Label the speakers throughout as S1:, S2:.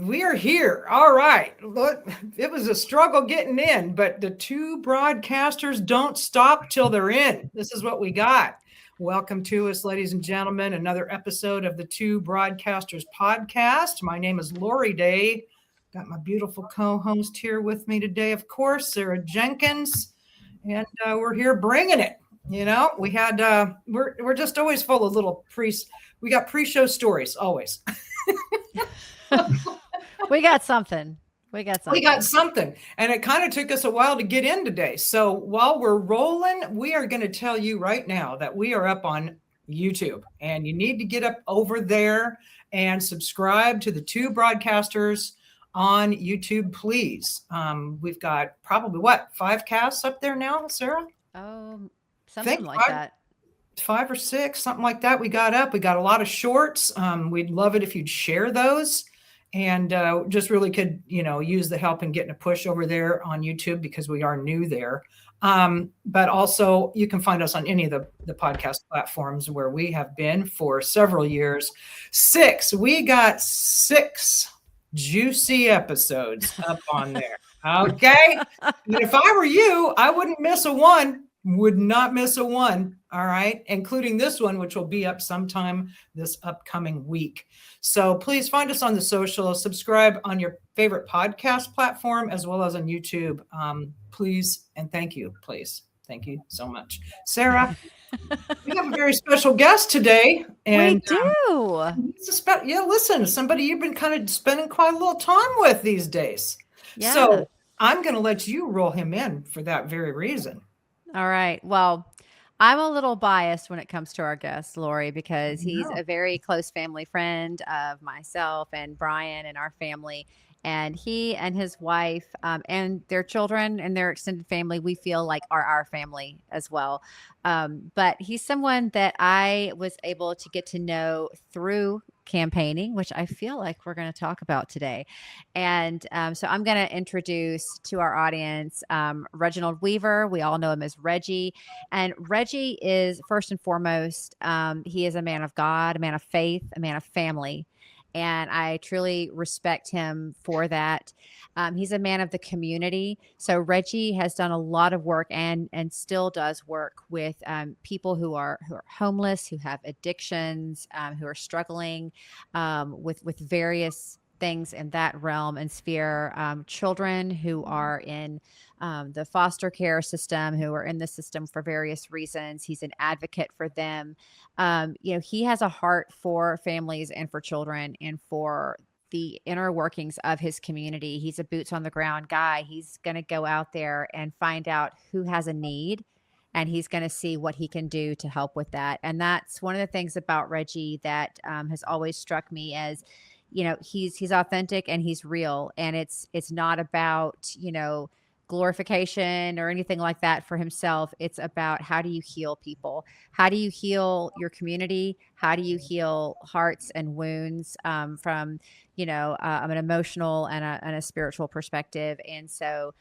S1: we are here. All right. Look, it was a struggle getting in, but the two broadcasters don't stop till they're in. This is what we got. Welcome to us, ladies and gentlemen. Another episode of the Two Broadcasters podcast. My name is Lori Day. Got my beautiful co-host here with me today, of course, Sarah Jenkins, and we're here bringing it. You know, we had we're just always full of little we got pre-show stories always.
S2: We got something. We got something.
S1: And it kind of took us a while to get in today. So while we're rolling, we are going to tell you right now that we are up on YouTube, and you need to get up over there and subscribe to the Two Broadcasters on YouTube, please. We've got probably 5 casts up there now, Sarah?
S2: Something like that.
S1: 5 or 6, something like that. We got a lot of shorts. We'd love it if you'd share those. And just really could, use the help in getting a push over there on YouTube because we are new there. But also you can find us on any of the podcast platforms where we have been for several years. We got 6 juicy episodes up on there. Okay. And if I were you, I wouldn't miss a one. Would not miss a one. All right. Including this one, which will be up sometime this upcoming week. So please find us on the social, subscribe on your favorite podcast platform, as well as on YouTube. Please. And thank you. Please. Thank you so much. Sarah, we have a very special guest today. And
S2: we do.
S1: Listen, somebody you've been kind of spending quite a little time with these days.
S2: Yeah.
S1: So I'm going to let you roll him in for that very reason.
S2: All right. Well, I'm a little biased when it comes to our guest, Lori, because he's a very close family friend of myself and Brian and our family. And he and his wife and their children and their extended family, we feel like are our family as well. But he's someone that I was able to get to know through campaigning, which I feel like we're going to talk about today. And so I'm going to introduce to our audience Reginald Weaver. We all know him as Reggie. And Reggie is first and foremost, he is a man of God, a man of faith, a man of family. And I truly respect him for that. He's a man of the community. So Reggie has done a lot of work and still does work with people who are homeless, who have addictions, who are struggling with various things in that realm and sphere. Children who are in the foster care system, who are in the system for various reasons. He's an advocate for them. He has a heart for families and for children and for the inner workings of his community. He's a boots on the ground guy. He's going to go out there and find out who has a need, and he's going to see what he can do to help with that. And that's one of the things about Reggie that has always struck me as, he's authentic and he's real. And it's not about, glorification or anything like that for himself. It's about, how do you heal people? How do you heal your community? How do you heal hearts and wounds from, an emotional and a spiritual perspective? And so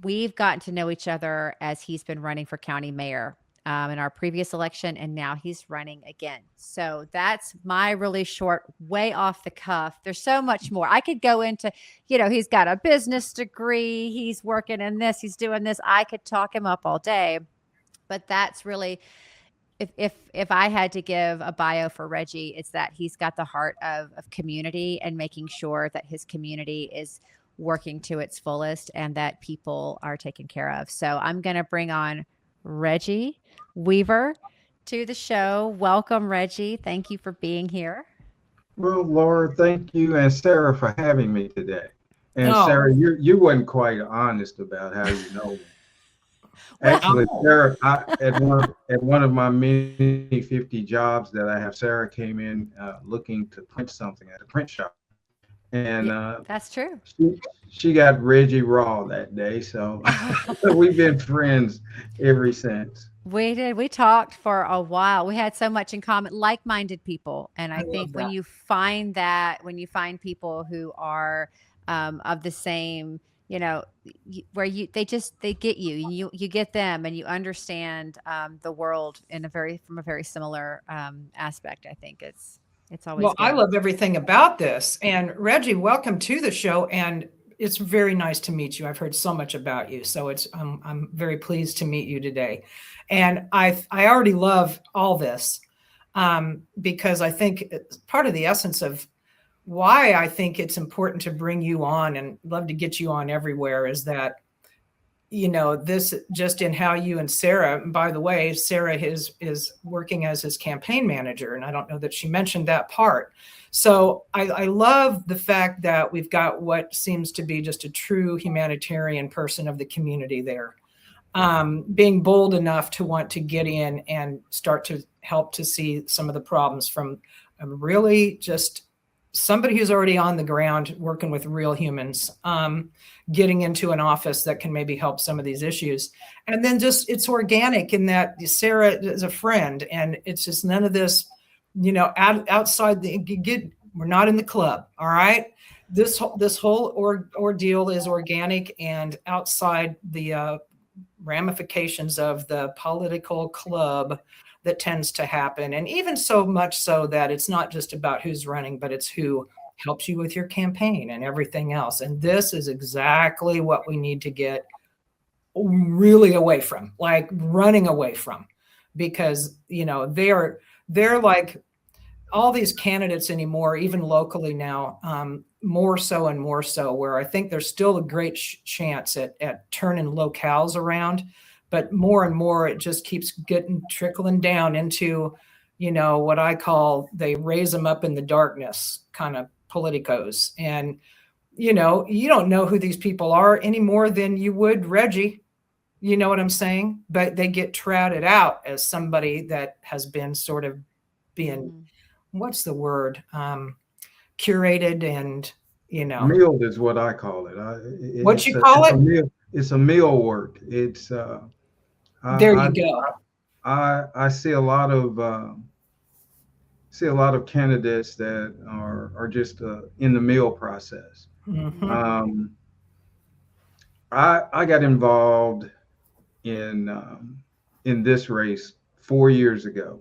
S2: we've gotten to know each other as he's been running for county mayor in our previous election, and now he's running again. So that's my really short, way off the cuff. There's so much more. I could go into, he's got a business degree. He's working in this. He's doing this. I could talk him up all day. But that's really, if I had to give a bio for Reggie, it's that he's got the heart of community and making sure that his community is working to its fullest and that people are taken care of. So I'm going to bring on Reggie Weaver to the show. Welcome, Reggie. Thank you for being here.
S3: Well, Laura, thank you, and Sarah for having me today. And Sarah, you wasn't quite honest about how you know me. Actually, Sarah, at one of my many 50 jobs that I have, Sarah came in looking to print something at a print shop. And
S2: that's true.
S3: She got Reggie raw that day, so we've been friends ever since.
S2: We did. We talked for a while. We had so much in common, like-minded people, and I think when you find people who are of the same, where they get you, you get them, and you understand the world from a very similar aspect. I think it's It's always
S1: Well, I
S2: good.
S1: love everything about this. And Reggie, welcome to the show. And it's very nice to meet you. I've heard so much about you, so I'm very pleased to meet you today. And I already love all this because I think it's part of the essence of why I think it's important to bring you on and love to get you on everywhere is that, this just in how you and Sarah, and by the way, Sarah is working as his campaign manager. And I don't know that she mentioned that part. So I love the fact that we've got what seems to be just a true humanitarian person of the community there, being bold enough to want to get in and start to help to see some of the problems from really just somebody who's already on the ground working with real humans, getting into an office that can maybe help some of these issues. And then just it's organic in that Sarah is a friend and it's just none of this, outside we're not in the club. All right. This whole ordeal is organic and outside the ramifications of the political club that tends to happen. And even so much so that it's not just about who's running, but it's who helps you with your campaign and everything else. And this is exactly what we need to get really away from, like running away from, because, they're like all these candidates anymore, even locally now, more so and more so, where I think there's still a great chance at turning locales around. But more and more, it just keeps trickling down into, what I call they raise them up in the darkness kind of politicos. And, you don't know who these people are any more than you would Reggie. You know what I'm saying? But they get trotted out as somebody that has been sort of being, what's the word? Curated and,
S3: Milled is what I call it.
S1: What you call it?
S3: It's a mill work. It's
S1: there you go.
S3: I see a lot of candidates that are just in the mill process.
S1: Mm-hmm.
S3: I got involved in this race 4 years ago,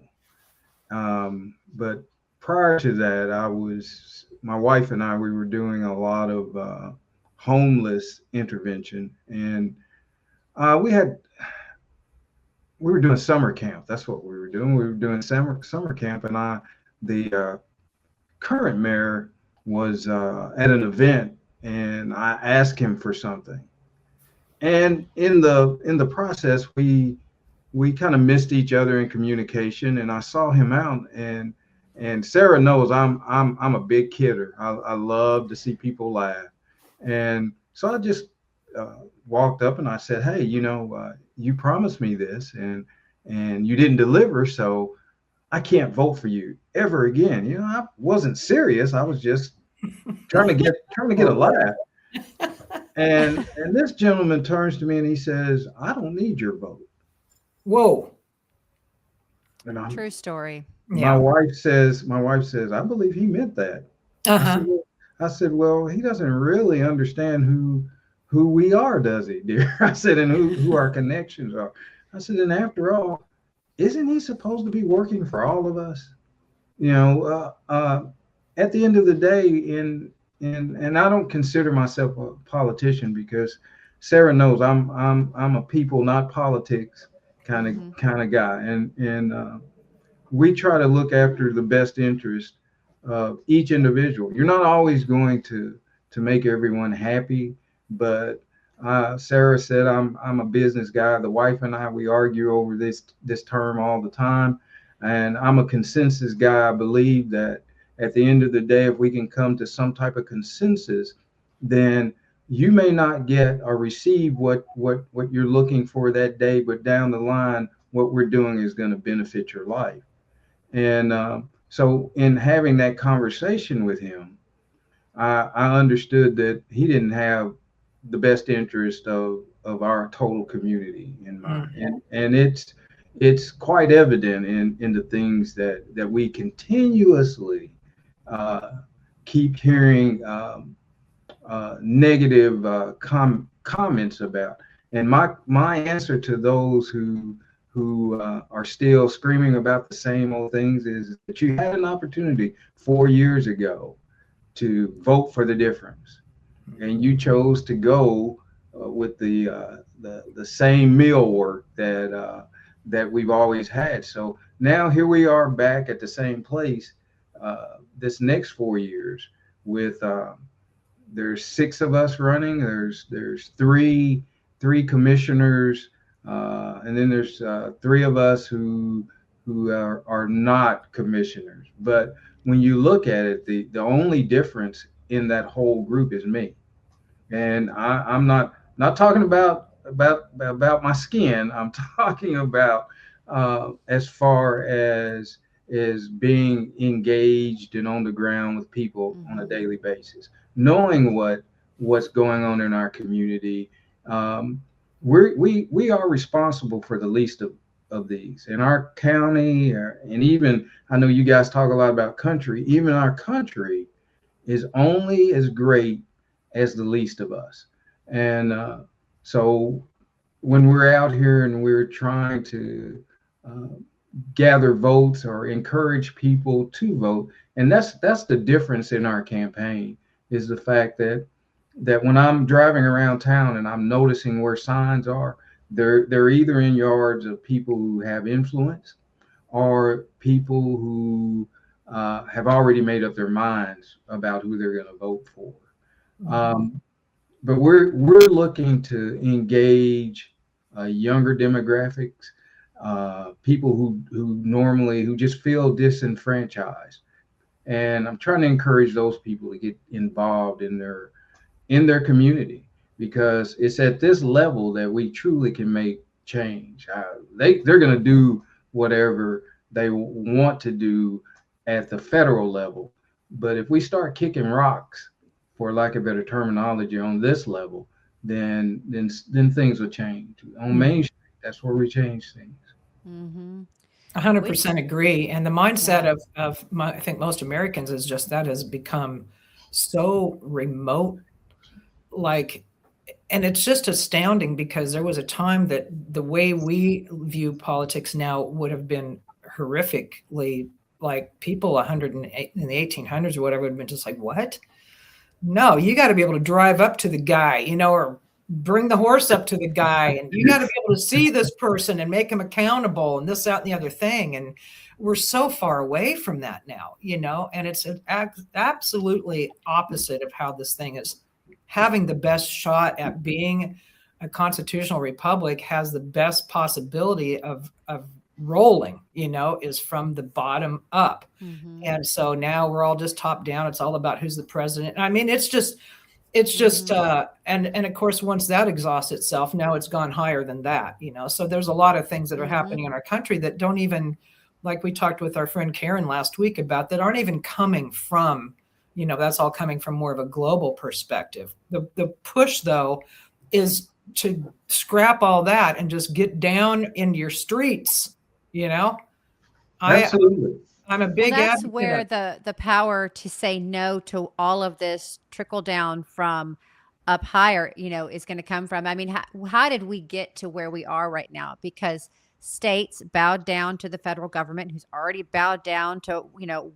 S3: but prior to that, my wife and I we were doing a lot of homeless intervention, and we were doing summer camp. That's what we were doing. We were doing summer camp, and the current mayor was at an event, and I asked him for something. And in the process, we kind of missed each other in communication, and I saw him out, and Sarah knows I'm a big kidder. I love to see people laugh, and so I just walked up and I said, "Hey, you promised me this, and you didn't deliver, so I can't vote for you ever again." I wasn't serious. I was just trying to get a laugh. And this gentleman turns to me and he says, "I don't need your vote."
S1: Whoa.
S3: And
S2: True story.
S3: My wife says, "I believe he meant that."
S1: Uh-huh.
S3: I said, "Well, he doesn't really understand who we are, does he, dear?" I said, "and who our connections are." I said, "And after all, isn't he supposed to be working for all of us?" At the end of the day, and I don't consider myself a politician because Sarah knows I'm a people, not politics kind of guy, and we try to look after the best interest of each individual. You're not always going to make everyone happy, but Sarah said I'm a business guy. The wife and I we argue over this term all the time, and I'm a consensus guy. I believe that at the end of the day, if we can come to some type of consensus, then you may not get or receive what you're looking for that day, but down the line, what we're doing is going to benefit your life. And so in having that conversation with him, I understood that he didn't have the best interest of our total community in mind.
S1: Mm-hmm.
S3: And it's quite evident in the things that we continuously keep hearing negative comments about. And my answer to those who who are still screaming about the same old things is that you had an opportunity 4 years ago to vote for the difference, and you chose to go with the same meal work that we've always had. So now here we are back at the same place this next 4 years with there's 6 of us running. There's three commissioners, and then there's 3 of us who are not commissioners. But when you look at it, the only difference in that whole group is me. And I'm not talking about my skin. I'm talking about as far as is being engaged and on the ground with people on a daily basis, knowing what's going on in our community. We are responsible for the least of these in our county, and even I know you guys talk a lot about country. Even our country is only as great as the least of us. And so when we're out here and we're trying to gather votes or encourage people to vote, and that's the difference in our campaign, is the fact that when I'm driving around town and I'm noticing where signs are, they're either in yards of people who have influence or people who have already made up their minds about who they're going to vote for. But we're looking to engage younger demographics, people who just feel disenfranchised, and I'm trying to encourage those people to get involved in their community, because it's at this level that we truly can make change. They're going to do whatever they want to do at the federal level, but if we start kicking rocks, for lack of better terminology, on this level, then things will change. On Main Street, that's where we change things.
S1: 100% agree. And the mindset of I think most Americans is just that has become so remote, and it's just astounding, because there was a time that the way we view politics now would have been horrifically, like people 108 in the 1800s or whatever would have been just like, what? No, you got to be able to drive up to the guy, or bring the horse up to the guy, and you got to be able to see this person and make him accountable, and this, that, and the other thing. And we're so far away from that now, and it's absolutely opposite of how this thing is having the best shot at being a constitutional republic, has the best possibility of rolling, is from the bottom up. And so now we're all just top down. It's all about who's the president. I mean, it's just and of course, once that exhausts itself, now it's gone higher than that, so there's a lot of things that are happening in our country that don't even, like we talked with our friend Karen last week about, that aren't even coming from, that's all coming from more of a global perspective. The push, though, is to scrap all that and just get down into your streets.
S3: Absolutely.
S1: I'm a big
S2: that's
S1: advocate.
S2: Where the power to say no to all of this trickle down from up higher, is going to come from. I mean, how did we get to where we are right now? Because states bowed down to the federal government, who's already bowed down to,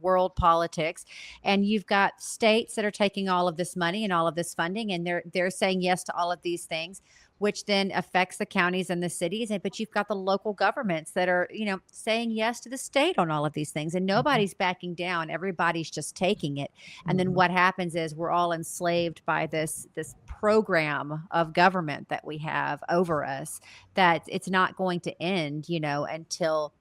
S2: world politics. And you've got states that are taking all of this money and all of this funding, and they're saying yes to all of these things, which then affects the counties and the cities. But you've got the local governments that are, saying yes to the state on all of these things, and nobody's backing down. Everybody's just taking it. And then what happens is we're all enslaved by this program of government that we have over us, that it's not going to end, until,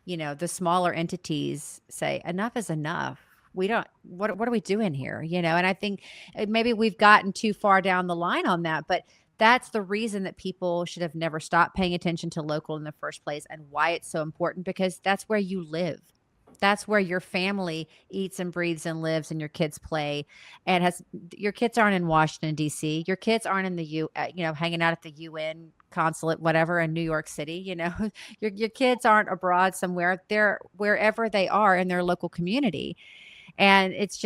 S2: the smaller entities say enough is enough. We don't, what are we doing here? And I think maybe we've gotten too far down the line on that, but that's the reason that people should have never stopped paying attention to local in the first place, and why it's so important, because that's where you live. That's where your family eats and breathes and lives, and your kids play. And your kids aren't in Washington, D.C. Your kids aren't in the hanging out at the UN consulate, whatever, in New York City. Your kids aren't abroad somewhere. They're wherever they are in their local community. And it's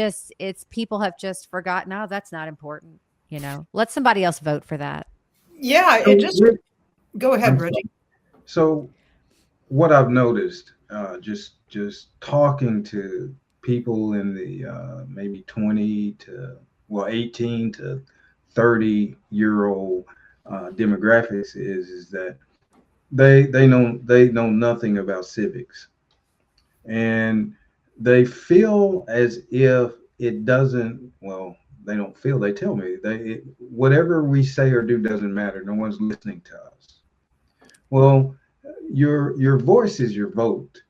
S2: people have just forgotten, oh, that's not important. Let somebody else vote for that.
S1: Yeah, go ahead, Reggie.
S3: So what I've noticed, just talking to people in the maybe 18 to 30-year-old demographics is that they know nothing about civics, and they feel as if it doesn't. Well, they don't feel. They tell me whatever we say or do doesn't matter. No one's listening to us. Well, your voice is your vote,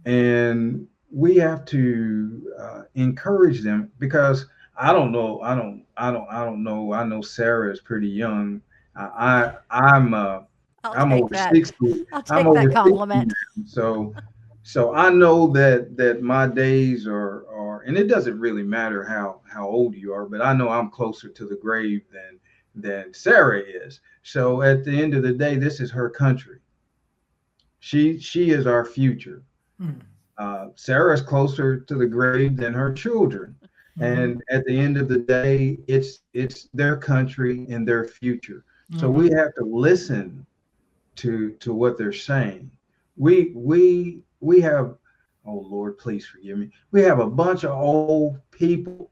S3: and we have to encourage them, because I don't know. I don't know. I know Sarah is pretty young.
S2: I'll
S3: I'm
S2: take
S3: over
S2: that.
S3: 60.
S2: I'll
S3: I'm
S2: take
S3: over
S2: that
S3: 60
S2: compliment.
S3: now. So I know that my days are, and it doesn't really matter how old you are, but I know I'm closer to the grave than Sarah is. So at the end of the day, this is her country. She is our future. Sarah's closer to the grave than her children. And at the end of the day, it's their country and their future. So we have to listen to what they're saying. We have, oh Lord, please forgive me. We have a bunch of old people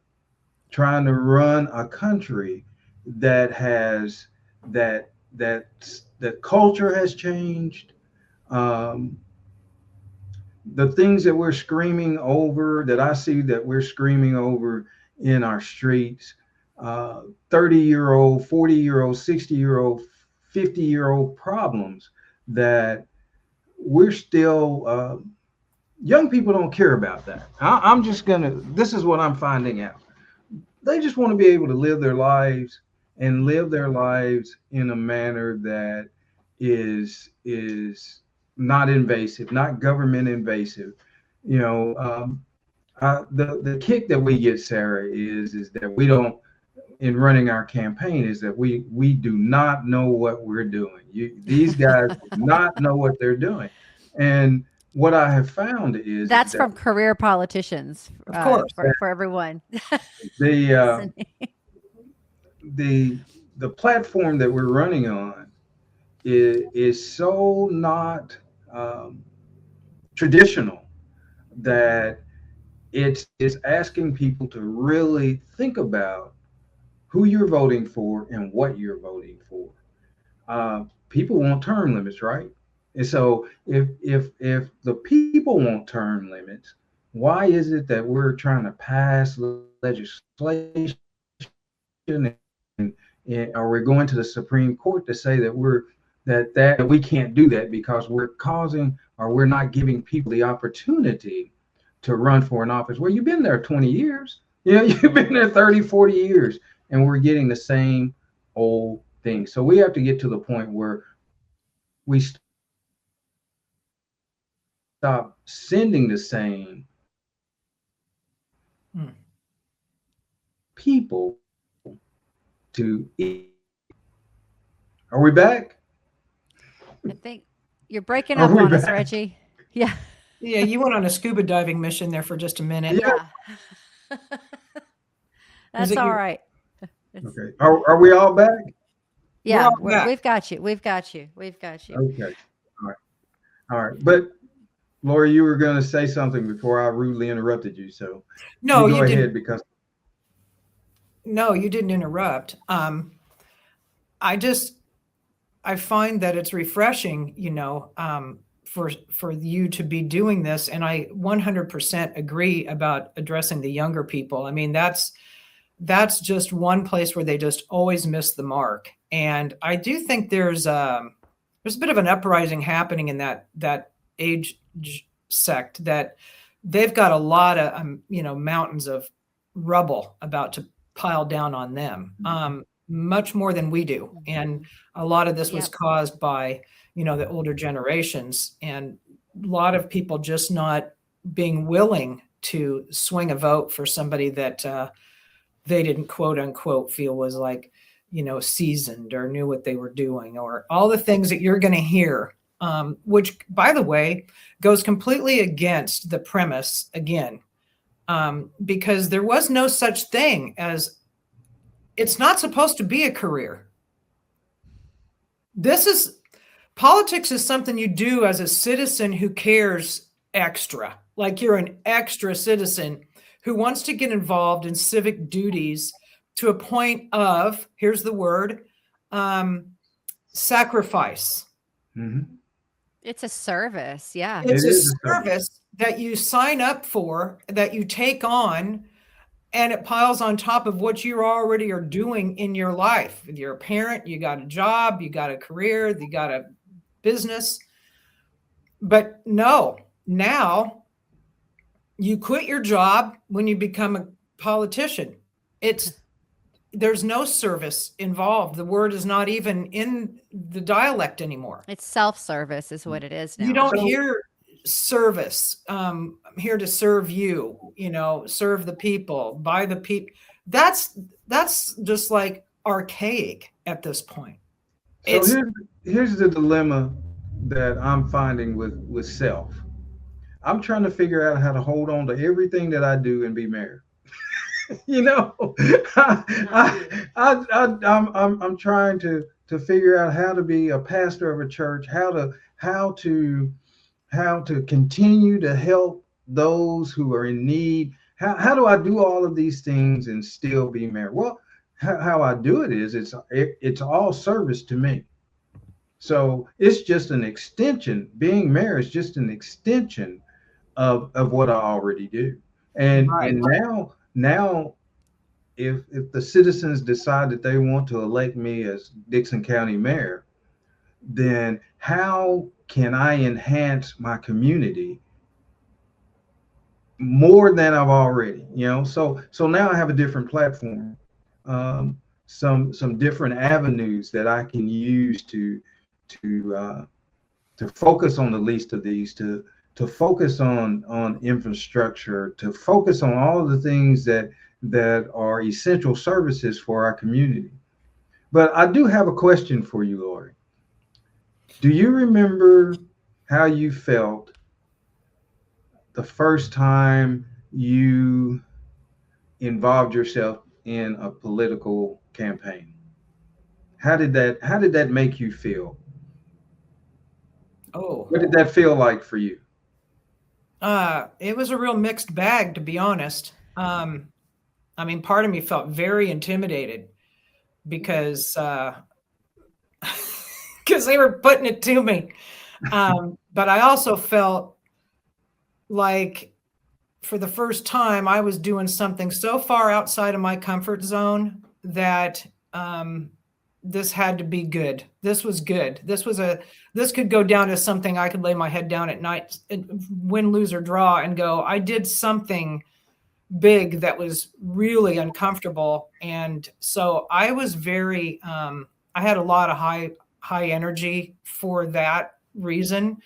S3: trying to run a country that has that culture has changed. Um, the things that we're screaming over, that I see that we're screaming over in our streets, 30-year-old, 40-year-old, 60-year-old, 50-year-old problems that we're still, young people don't care about that. I'm just this is what I'm finding out. They just want to be able to live their lives, and live their lives in a manner that is not invasive, not government invasive. You know, the kick that we get, Sarah, is that we don't, in running our campaign, is that we do not know what we're doing. These guys do not know what they're doing, and what I have found is
S2: That's
S3: that,
S2: from career politicians,
S1: Of course.
S2: for everyone.
S3: the the platform that we're running on is so not traditional that it's asking people to really think about who you're voting for and what you're voting for. People want term limits, right? And so if the people want term limits, why is it that we're trying to pass legislation, and or we're going to the Supreme Court to say that that we can't do that because we're causing, or we're not giving people the opportunity to run for an office? Well, you've been there 20 years. You know, you've been there 30, 40 years, and we're getting the same old thing. So we have to get to the point where we stop sending the same people to eat. Are we back?
S2: I think you're breaking up on us, Reggie. Yeah.
S1: Yeah, you went on a scuba diving mission there for just a minute.
S2: Yeah. That's all right.
S3: Okay. Are we all back?
S2: Yeah, we've got you. We've got you. We've got you.
S3: Okay. All right. All right. But Lori, you were going to say something before I rudely interrupted you. So
S1: no,
S3: you go ahead
S1: didn't.
S3: because.
S1: No, you didn't interrupt. I find that it's refreshing, for you to be doing this. And I 100% agree about addressing the younger people. I mean, that's just one place where they just always miss the mark. And I do think there's a bit of an uprising happening in that age sect, that they've got a lot of, mountains of rubble about to pile down on them, much more than we do. And a lot of this was caused by, the older generations, and a lot of people just not being willing to swing a vote for somebody that they didn't, quote unquote, feel was like, seasoned or knew what they were doing, or all the things that you're going to hear, which, by the way, goes completely against the premise again, because there was no such thing as, it's not supposed to be a career. politics is something you do as a citizen who cares extra. Like you're an extra citizen who wants to get involved in civic duties to a point of, here's the word, sacrifice.
S3: Mm-hmm.
S2: It's a service. Yeah.
S1: It's a service that you sign up for, that you take on, and it piles on top of what you already are doing in your life. If you're a parent, you got a job, you got a career, you got a business. But no, now you quit your job when you become a politician. There's no service involved. The word is not even in the dialect anymore.
S2: It's self-service is what it is now.
S1: You don't hear service. I'm here to serve you, serve the people, by the people. That's just like archaic at this point.
S3: So here's the dilemma that I'm finding with self. I'm trying to figure out how to hold on to everything that I do and be married. I'm trying to figure out how to be a pastor of a church, how to continue to help those who are in need. How do I do all of these things and still be married? Well, how I do it is it's all service to me. So it's just an extension. Being married is just an extension of what I already do. And now if the citizens decide that they want to elect me as Dickson County mayor, then how can I enhance my community more than I've already, So now I have a different platform, some different avenues that I can use to focus on the least of these, to focus on infrastructure, to focus on all of the things that are essential services for our community. But I do have a question for you, Lori. Do you remember how you felt the first time you involved yourself in a political campaign? How did that make you feel?
S1: Oh,
S3: what did that feel like for you?
S1: It was a real mixed bag, to be honest. Part of me felt very intimidated because they were putting it to me. But I also felt like for the first time I was doing something so far outside of my comfort zone that this had to be good. This was good. This could go down to something I could lay my head down at night, win, lose, or draw, and go, I did something big that was really uncomfortable. And so I was very, I had a lot of high energy for that reason.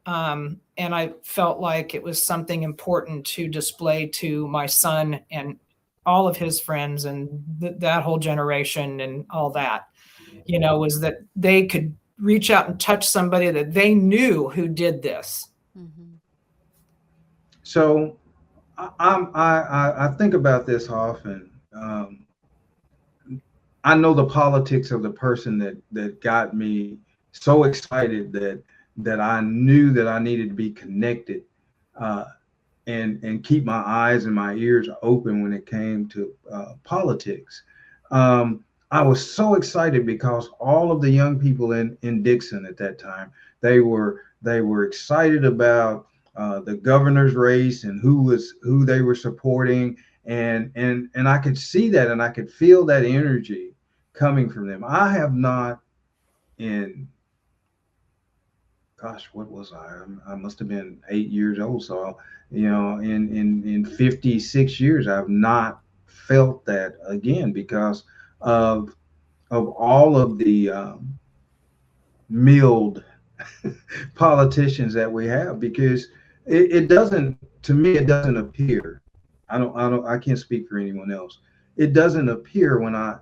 S1: And I felt like it was something important to display to my son and all of his friends and that whole generation and all that, was that they could reach out and touch somebody that they knew who did this.
S2: Mm-hmm.
S3: So I think about this often. I know the politics of the person that got me so excited that I knew that I needed to be connected and keep my eyes and my ears open when it came to politics. I was so excited because all of the young people in Dickson at that time, they were excited about the governor's race and who they were supporting, and I could see that and I could feel that energy coming from them. I have not what was I? I must have been 8 years old. So, in 56 years, I've not felt that again because of all of the milled politicians that we have, because it doesn't, to me, it doesn't appear. I can't speak for anyone else. It doesn't appear when I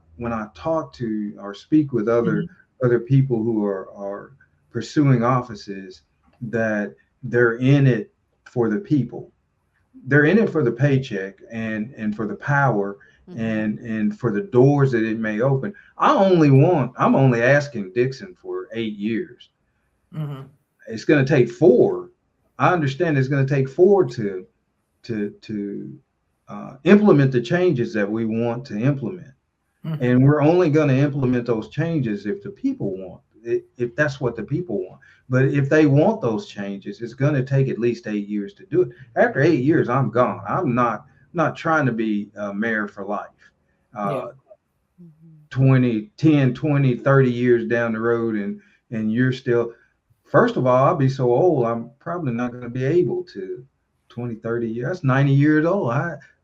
S3: talk to or speak with other people who are pursuing offices that they're in it for the people. They're in it for the paycheck and for the power and for the doors that it may open. I'm only asking Dickson for 8 years.
S1: Mm-hmm.
S3: It's going to take 4. I understand it's going to take 4 to implement the changes that we want to implement.
S1: Mm-hmm.
S3: And we're only going to implement those changes if the people want, if that's what the people want. But if they want those changes, it's going to take at least 8 years to do it. After 8 years, I'm gone. I'm not trying to be mayor for life.
S1: Yeah.
S3: 20, 10, 20, 30 years down the road, and you're still, first of all, I'll be so old, I'm probably not going to be able to 20, 30 years. That's 90 years old.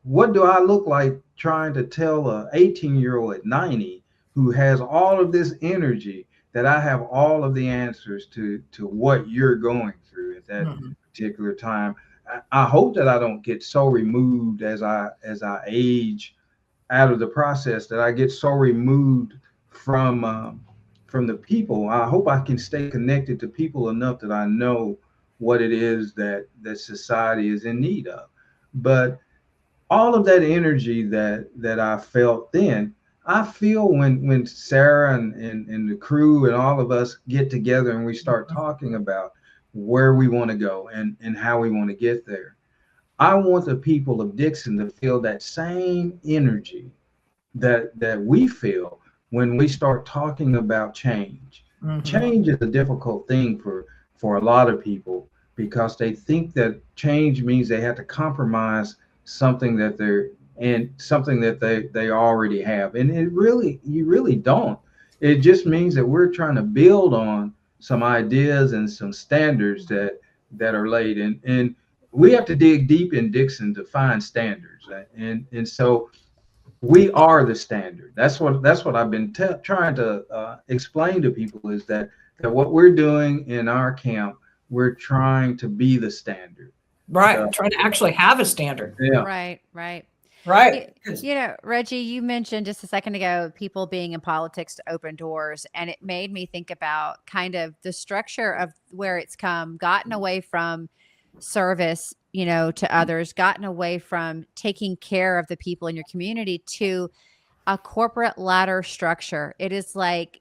S3: What do I look like trying to tell a 18-year-old at 90 who has all of this energy that I have all of the answers to what you're going through at that particular time? I hope that I don't get so removed as I age out of the process, that I get so removed from the people. I hope I can stay connected to people enough that I know what it is that society is in need of. But all of that energy that I felt then, I feel when Sarah and the crew and all of us get together and we start talking about where we want to go and how we want to get there. I want the people of Dixon to feel that same energy that we feel when we start talking about change.
S1: Mm-hmm.
S3: Change is a difficult thing for a lot of people because they think that change means they have to compromise something that they already have, and you really don't. It just means that we're trying to build on some ideas and some standards that are laid in, and we have to dig deep in Dixon to find standards, and so we are the standard. That's what I've been trying to explain to people, is that what we're doing in our camp, we're trying to be the standard.
S1: Right. Trying to actually have a standard.
S3: Yeah.
S2: Right.
S1: Right.
S2: Reggie, you mentioned just a second ago people being in politics to open doors, and it made me think about kind of the structure of where it's gotten away from service, to others, gotten away from taking care of the people in your community to a corporate ladder structure. It is like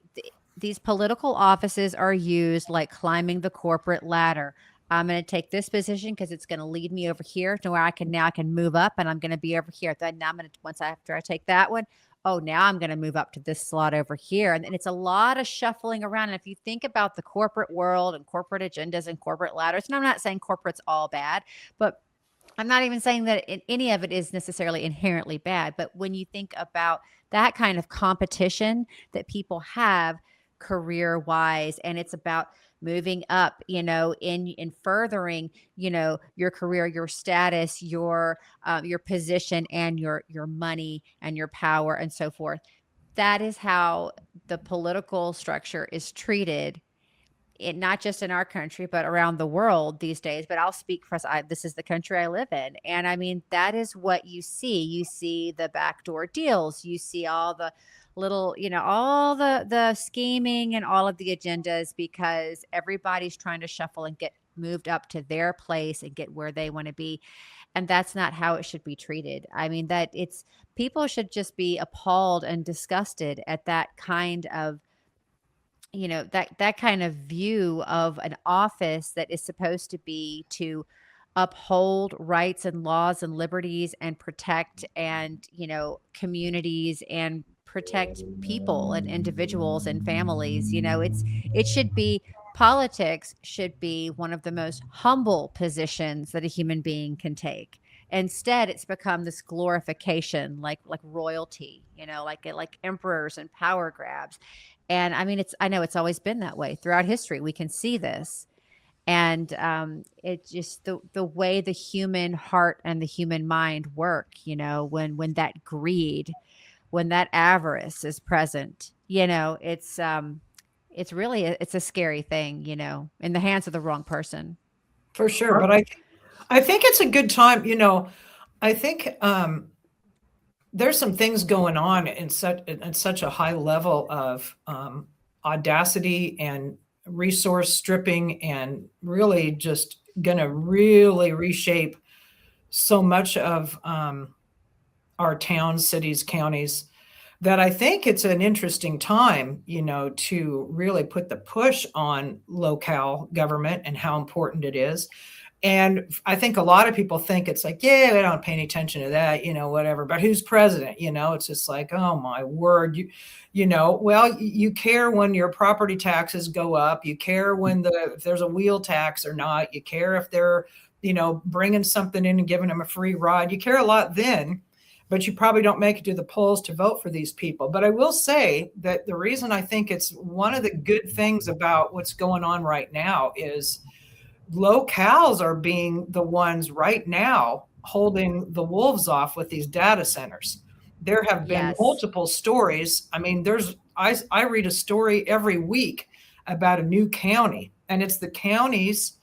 S2: these political offices are used like climbing the corporate ladder. I'm going to take this position because it's going to lead me over here to where I can move up, and I'm going to be over here. Then now after I take that one, now I'm going to move up to this slot over here. And it's a lot of shuffling around. And if you think about the corporate world and corporate agendas and corporate ladders, and I'm not saying corporate's all bad, but I'm not even saying that any of it is necessarily inherently bad. But when you think about that kind of competition that people have career wise, and it's about moving up, in furthering, your career, your status, your position, and your money and your power and so forth. That is how the political structure is treated, not just in our country, but around the world these days. But I'll speak for us. This is the country I live in. And I mean, that is what you see. You see the backdoor deals. You see all the little, all the scheming and all of the agendas, because everybody's trying to shuffle and get moved up to their place and get where they want to be. And that's not how it should be treated. I mean, people should just be appalled and disgusted at that kind of, that kind of view of an office that is supposed to be to uphold rights and laws and liberties and protect and, communities and protect people and individuals and families. Politics should be one of the most humble positions that a human being can take. Instead, it's become this glorification, like royalty, like emperors and power grabs. And I mean, I know it's always been that way throughout history. We can see this. And it's just the way the human heart and the human mind work, when that greed, when that avarice is present, it's really, it's a scary thing, in the hands of the wrong person.
S1: For sure. But I think it's a good time, I think there's some things going on in such a high level of audacity and resource stripping, and really just going to really reshape so much of our towns, cities, counties. that I think it's an interesting time, to really put the push on local government and how important it is. And I think a lot of people think it's like, yeah, we don't pay any attention to that, whatever. But who's president? It's just like, oh my word, well, you care when your property taxes go up. You care when if there's a wheel tax or not. You care if they're, bringing something in and giving them a free ride. You care a lot then, but you probably don't make it to the polls to vote for these people. But I will say that the reason I think it's one of the good things about what's going on right now is locales are being the ones right now holding the wolves off with these data centers. There have been
S2: Yes.
S1: multiple stories. I mean, I read a story every week about a new county, and it's the counties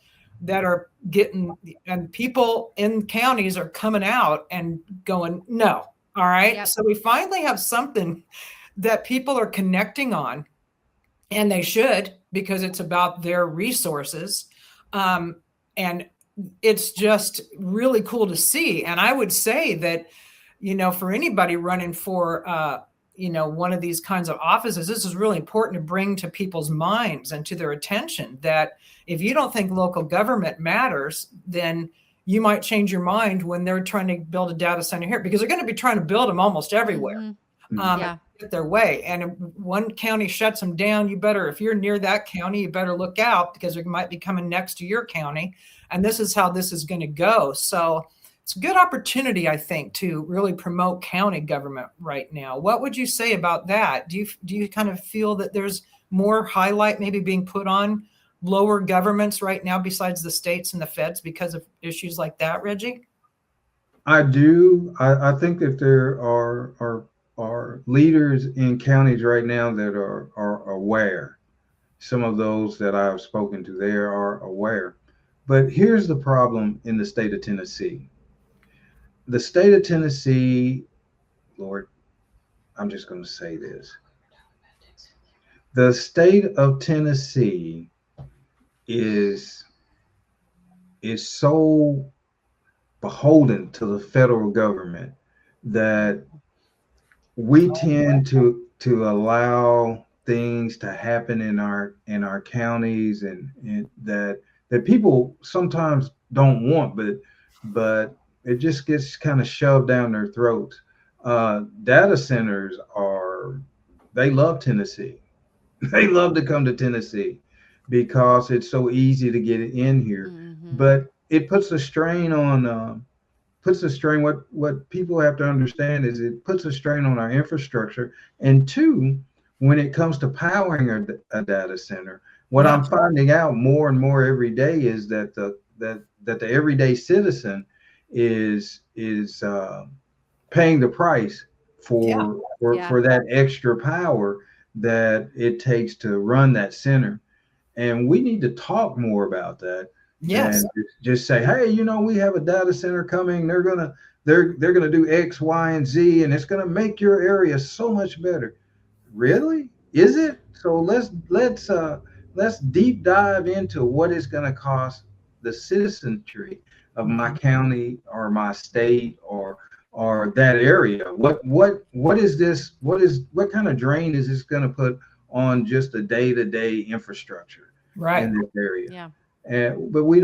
S1: that are getting, and people in counties are coming out and going, no. All right.
S2: Yep.
S1: So we finally have something that people are connecting on, and they should, because it's about their resources. And it's just really cool to see. And I would say that, for anybody running for, one of these kinds of offices, this is really important to bring to people's minds and to their attention, that if you don't think local government matters, then you might change your mind when they're trying to build a data center here, because they're going to be trying to build them almost everywhere.
S2: Yeah.
S1: Get their way. And if one county shuts them down, if you're near that county, you better look out, because it might be coming next to your county. And this is how this is going to go. So it's a good opportunity, I think, to really promote county government right now. What would you say about that? Do you kind of feel that there's more highlight maybe being put on lower governments right now besides the states and the feds because of issues like that, Reggie?
S3: I do. I think that there are leaders in counties right now that are aware. Some of those that I've spoken to there are aware. But here's the problem in the state of Tennessee. The state of Tennessee, Lord, I'm just going to say this. The state of Tennessee is so beholden to the federal government that we tend to allow things to happen in our counties, and that people sometimes don't want, but it just gets kind of shoved down their throats. Data centers they love Tennessee. They love to come to Tennessee because it's so easy to get it in here. But it puts a strain on what people have to understand is it puts a strain on our infrastructure. And two, when it comes to powering a data center, what I'm finding out more and more every day is that the everyday citizen is paying the price for that extra power that it takes to run that center. And we need to talk more about that.
S1: Yes.
S3: And just say, hey, we have a data center coming. They're gonna do X, Y, and Z, and it's gonna make your area so much better. Really? Is it? So let's deep dive into what it's gonna cost the citizenry of my county or my state or that area. What is this? What kind of drain is this gonna put on just a day-to-day infrastructure in this area?
S2: Yeah.
S3: But we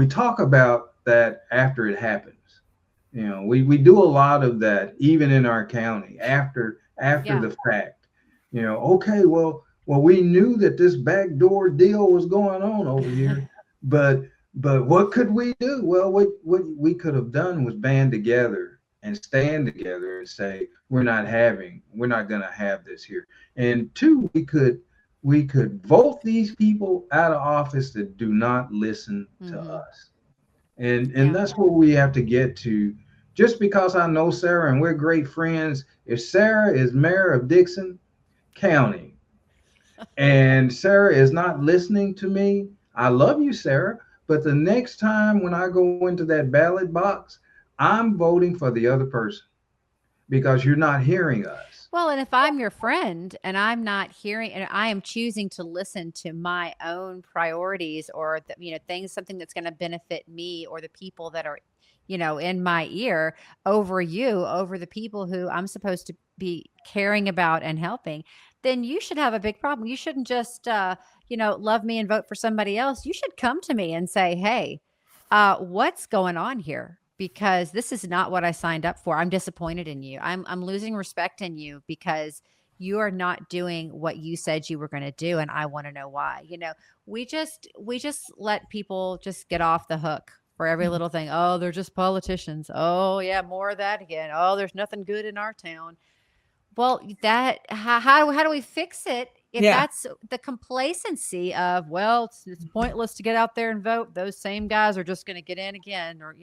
S3: talk about that after it happens. We do a lot of that even in our county after the fact. Okay, well we knew that this backdoor deal was going on over here, but what could we do? Well, what we could have done was band together and stand together and say we're not going to have this here. And two, we could vote these people out of office that do not listen to us. And that's what we have to get to. Just because I know Sarah and we're great friends, if Sarah is mayor of Dixon County and Sarah is not listening to me, I love you, Sarah, but the next time when I go into that ballot box, I'm voting for the other person because you're not hearing us.
S2: Well, and if I'm your friend and I'm not hearing, and I am choosing to listen to my own priorities or something that's going to benefit me or the people that are in my ear over the people who I'm supposed to be caring about and helping, then you should have a big problem. You shouldn't just, love me and vote for somebody else. You should come to me and say, hey, what's going on here? Because this is not what I signed up for. I'm disappointed in you. I'm losing respect in you because you are not doing what you said you were going to do, and I want to know why. We just let people just get off the hook for every little thing. Oh, they're just politicians. Oh, yeah, more of that again. Oh, there's nothing good in our town. Well, how do we fix it if that's the complacency of, well, it's pointless to get out there and vote. Those same guys are just going to get in again, or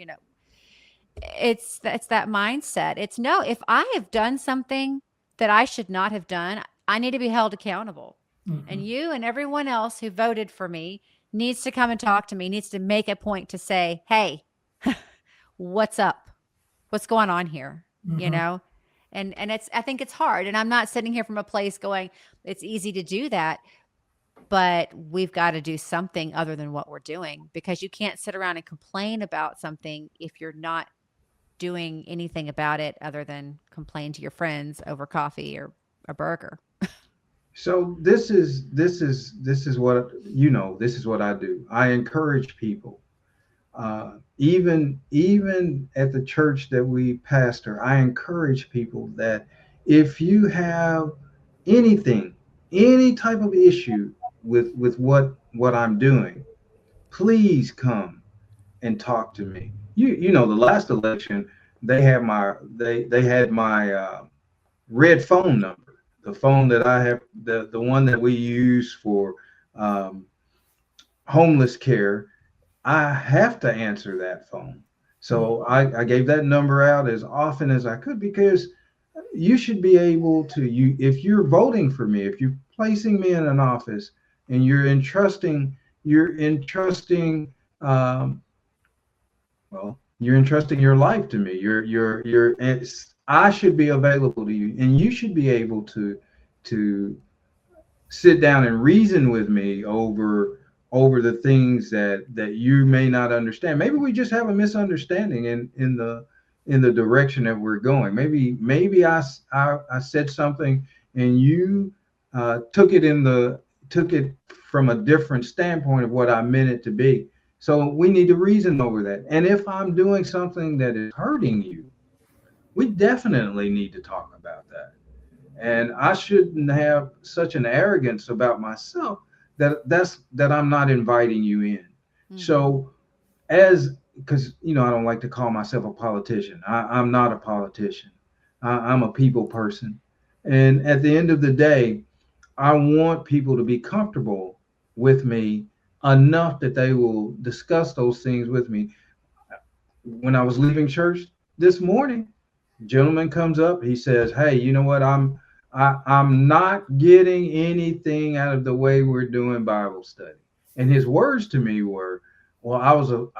S2: it's that mindset. It's no, if I have done something that I should not have done, I need to be held accountable. And you and everyone else who voted for me needs to come and talk to me, needs to make a point to say, hey, what's up? What's going on here? And I think it's hard. And I'm not sitting here from a place going, it's easy to do that, but we've got to do something other than what we're doing, because you can't sit around and complain about something if you're not doing anything about it other than complain to your friends over coffee or a burger.
S3: So this is what this is what I do. I encourage people. Even at the church that we pastor, I encourage people that if you have anything, any type of issue with what I'm doing, please come and talk to me. The last election, they had my red phone number, the phone that I have, the one that we use for homeless care. I have to answer that phone. So I gave that number out as often as I could, because you should be able to, if you're voting for me, if you're placing me in an office and you're entrusting your life to me. I should be available to you, and you should be able to sit down and reason with me over the things that you may not understand. Maybe we just have a misunderstanding in the direction that we're going. Maybe I said something and you took it from a different standpoint of what I meant it to be. So we need to reason over that. And if I'm doing something that is hurting you, we definitely need to talk about that. And I shouldn't have such an arrogance about myself that I'm not inviting you in. So because I don't like to call myself a politician. I'm not a politician. I'm a people person. And at the end of the day, I want people to be comfortable with me enough that they will discuss those things with me. When I was leaving church this morning, a gentleman comes up, he says, hey, you know what? I'm not getting anything out of the way we're doing Bible study. And his words to me were, well,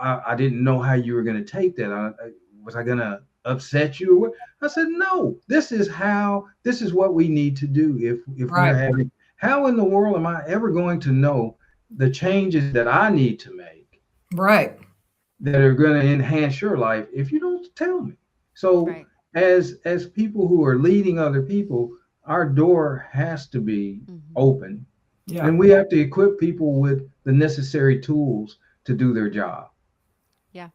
S3: I didn't know how you were going to take that. Was I going to upset you or what? I said, no, this is what we need to do. If
S1: right.
S3: We're having, how in the world am I ever going to know the changes that I need to make?
S1: Right.
S3: That are going to enhance your life if you don't tell me. So right. as people who are leading other people, our door has to be open. Yeah. And we have to equip people with the necessary tools to do their job.
S2: Yeah.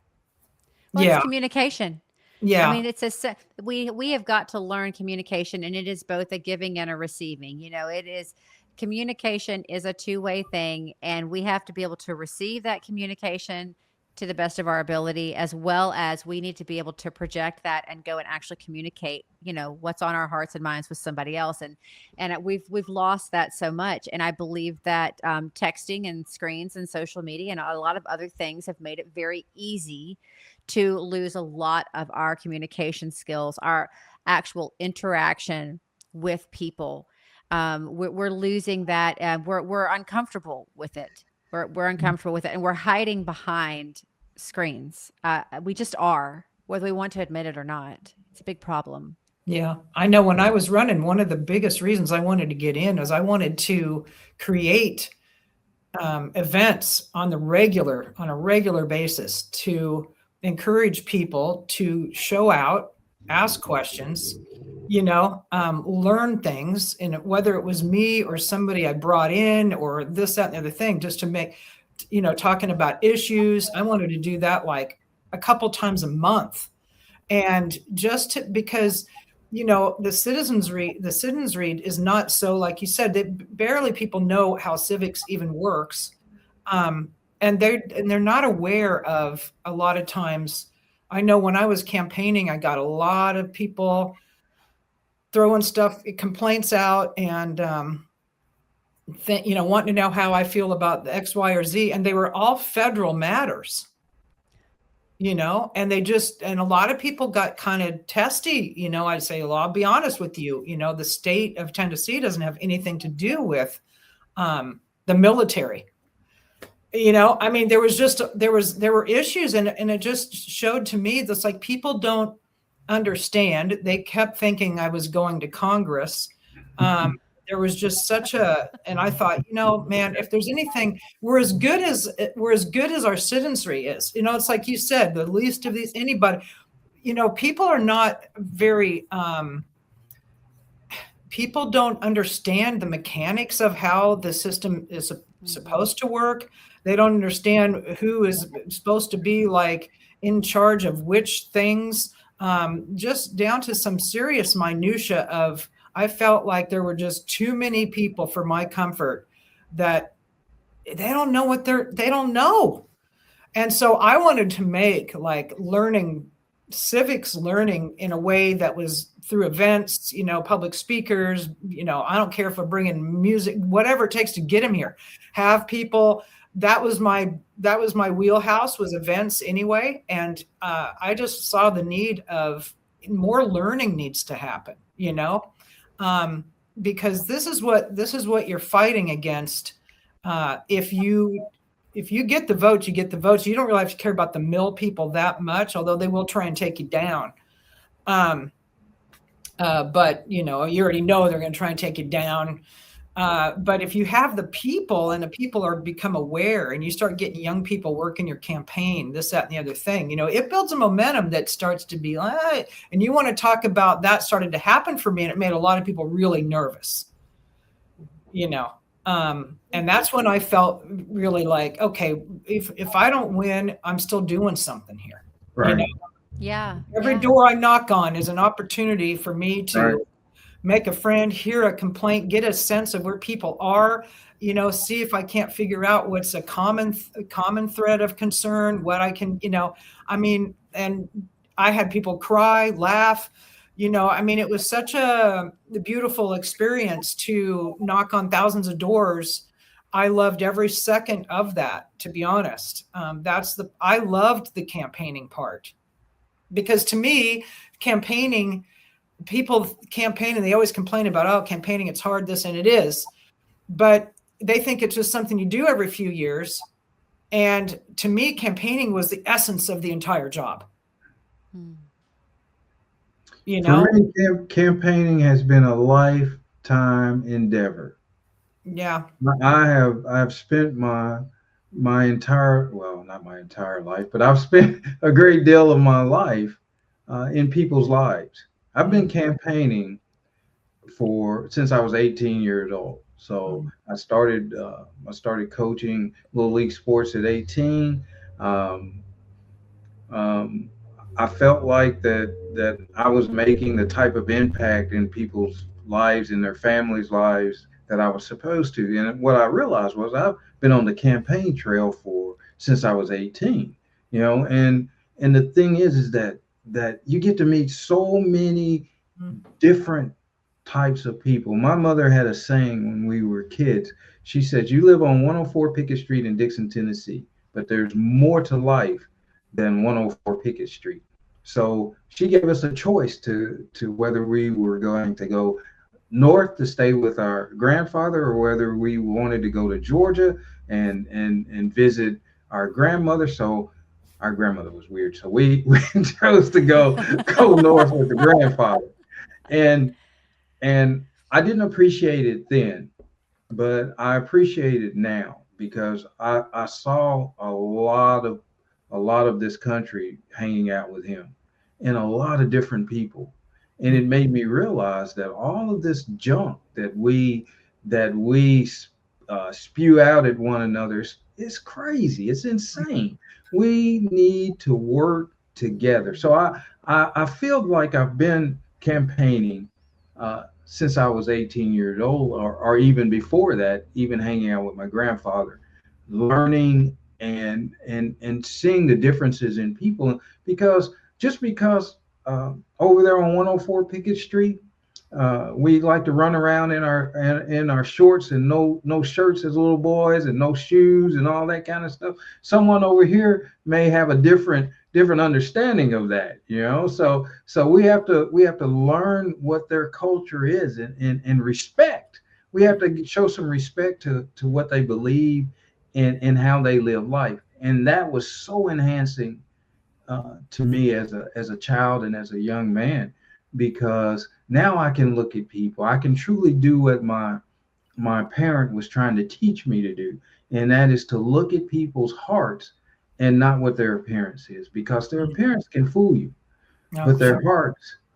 S2: Well, it's communication.
S1: Yeah.
S2: I mean, we have got to learn communication, and it is both a giving and a receiving. Communication is a two-way thing, and we have to be able to receive that communication to the best of our ability, as well as we need to be able to project that and go and actually communicate, what's on our hearts and minds with somebody else. And we've lost that so much. And I believe that texting and screens and social media and a lot of other things have made it very easy to lose a lot of our communication skills, our actual interaction with people. We're losing that, and we're uncomfortable with it. We're uncomfortable with it, and we're hiding behind screens. We just are, whether we want to admit it or not. It's a big problem.
S1: Yeah, I know when I was running, one of the biggest reasons I wanted to get in was I wanted to create events on a regular basis to encourage people to show out, ask questions, learn things, and whether it was me or somebody I brought in or this, that, and the other thing, just to make, talking about issues. I wanted to do that like a couple times a month. And because, the citizens read is not so, like you said, that barely people know how civics even works. And they're not aware of a lot of times. I know when I was campaigning, I got a lot of people throwing complaints out and, wanting to know how I feel about the X, Y, or Z. And they were all federal matters, and and a lot of people got kind of testy. I'd say, well, I'll be honest with you, the state of Tennessee doesn't have anything to do with the military. I mean, there were issues, and it just showed to me that's like people don't understand. They kept thinking I was going to Congress. There was just and I thought, man, if there's anything, we're as good as our citizenry is. It's like you said, the least of these, anybody, people are not very, people don't understand the mechanics of how the system is supposed to work. They don't understand who is supposed to be like in charge of which things, just down to some serious minutia of, I felt like there were just too many people for my comfort that they don't know they don't know. And so I wanted to make like civics learning in a way that was through events, public speakers, I don't care if I bring in music, whatever it takes to get them here, have people. That was my wheelhouse, was events anyway. And I just saw the need of more learning needs to happen, because this is what you're fighting against. If you get the votes, you get the votes. You don't really have to care about the mill people that much, although they will try and take you down. But you already know they're going to try and take you down. But if you have the people, and the people become aware, and you start getting young people working your campaign, this, that, and the other thing, it builds a momentum that starts to be like, and you want to talk about that started to happen for me, and it made a lot of people really nervous, and that's when I felt really like, okay, if I don't win, I'm still doing something here.
S3: Right.
S2: Yeah.
S1: Every door I knock on is an opportunity for me to make a friend, hear a complaint, get a sense of where people are, see if I can't figure out what's a common thread of concern, what I can, and I had people cry, laugh, it was such a beautiful experience to knock on thousands of doors. I loved every second of that, to be honest. I loved the campaigning part, because to me, people campaign and they always complain about, oh, campaigning, it's hard, this, and it is, but they think it's just something you do every few years. And to me, campaigning was the essence of the entire job.
S3: For me, campaigning has been a lifetime endeavor.
S1: Yeah.
S3: I've spent my entire, well, not my entire life, but I've spent a great deal of my life in people's lives. I've been campaigning since I was 18 years old. So I started coaching little league sports at 18. I felt like that I was making the type of impact in people's lives, in their families' lives, that I was supposed to. And what I realized was I've been on the campaign trail since I was 18. And the thing is that you get to meet so many different types of people. My mother had a saying when we were kids. She said, you live on 104 Pickett Street in Dixon, Tennessee, but there's more to life than 104 Pickett Street. So she gave us a choice to whether we were going to go north to stay with our grandfather, or whether we wanted to go to Georgia and visit our grandmother. So our grandmother was weird, so we chose to go north with the grandfather. And I didn't appreciate it then, but I appreciate it now, because I saw a lot a lot of this country hanging out with him and a lot of different people. And it made me realize that all of this junk that we spew out at one another is crazy. It's insane. We need to work together. So I feel like I've been campaigning since I was 18 years old, or even before that, even hanging out with my grandfather, learning and seeing the differences in people. Because just because over there on 104 Pickett Street, we like to run around in our shorts and no shirts as little boys and no shoes and all that kind of stuff. Someone over here may have a different understanding of that, you know. So we have to learn what their culture is and respect. We have to show some respect to what they believe and how they live life. And that was so enhancing to me as a child and as a young man, because now I can look at people. I can truly do what my parent was trying to teach me to do, and that is to look at people's hearts and not what their appearance is, because their appearance can fool you, but their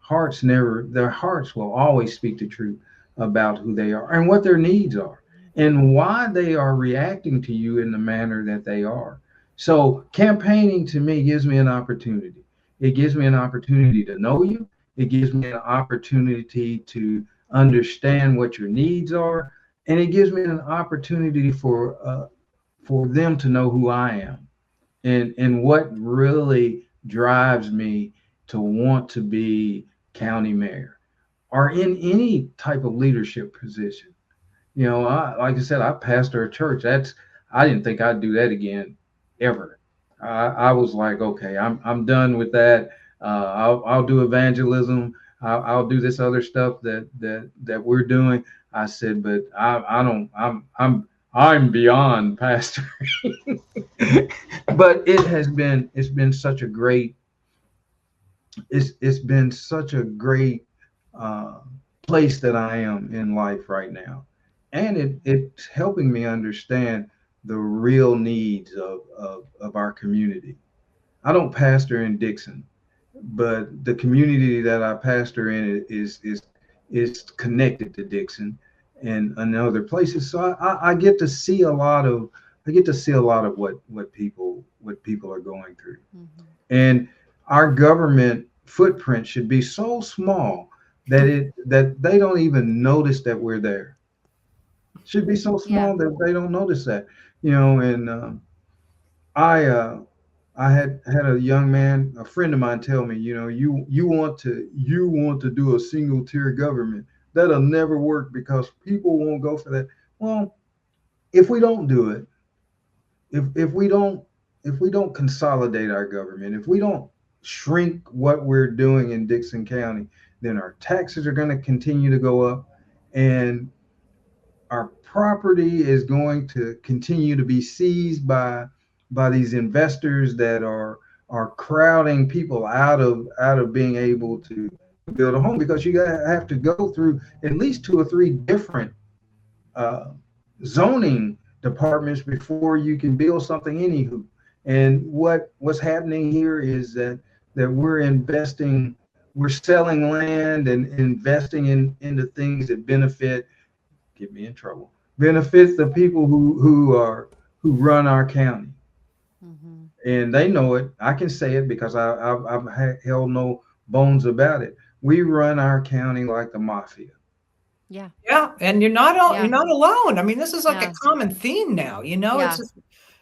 S3: hearts never. Their hearts will always speak the truth about who they are and what their needs are and why they are reacting to you in the manner that they are. So campaigning to me gives me an opportunity. It gives me an opportunity to know you. It gives me an opportunity to understand what your needs are, and it gives me an opportunity for them to know who I am and what really drives me to want to be county mayor or in any type of leadership position. You know, like I said, I pastor a church. I didn't think I'd do that again ever. I was like, okay, I'm done with that. I'll do evangelism. I'll do this other stuff that we're doing. I said, but I don't. I'm beyond pastoring. But it's been such a great it's been such a great place that I am in life right now, and it's helping me understand the real needs of our community. I don't pastor in Dixon, but the community that I pastor in is connected to Dixon and other places. So I get to see a lot of what people are going through. Mm-hmm. And our government footprint should be so small that they don't even notice that we're there. It should be so small that they don't notice that, you know. And I had a young man, a friend of mine, tell me, you know, you want to do a single tier government. That'll never work because people won't go for that. Well, if we don't do it, if we don't consolidate our government, if we don't shrink what we're doing in Dixon County, then our taxes are going to continue to go up, and our property is going to continue to be seized by these investors that are crowding people out of being able to build a home, because you have to go through at least 2 or 3 different zoning departments before you can build something anywho. And what's happening here is that we're selling land and investing into things that benefit the people who run our county. Mm-hmm. And they know it. I can say it because I've held no bones about it. We run our county like the mafia.
S1: Yeah. And you're not alone. I mean, this is like a common theme now, you know.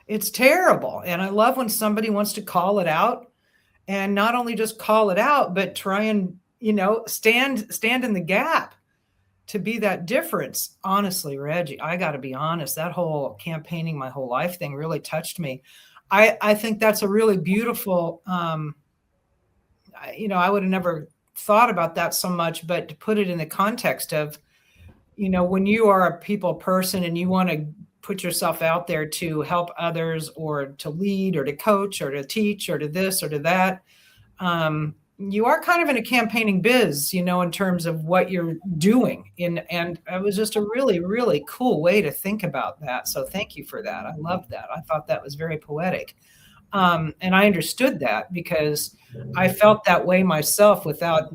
S1: It's terrible. And I love when somebody wants to call it out, and not only just call it out, but try and, you know, stand in the gap to be that difference. Honestly, Reggie, I got to be honest, that whole campaigning my whole life thing really touched me. I think that's a really beautiful, you know, I would have never thought about that so much, but to put it in the context of, you know, when you are a people person and you want to put yourself out there to help others or to lead or to coach or to teach or to this or to that, you are kind of in a campaigning biz, you know, in terms of what you're doing. And it was just a really, really cool way to think about that. So thank you for that. I loved that. I thought that was very poetic. And I understood that because I felt that way myself without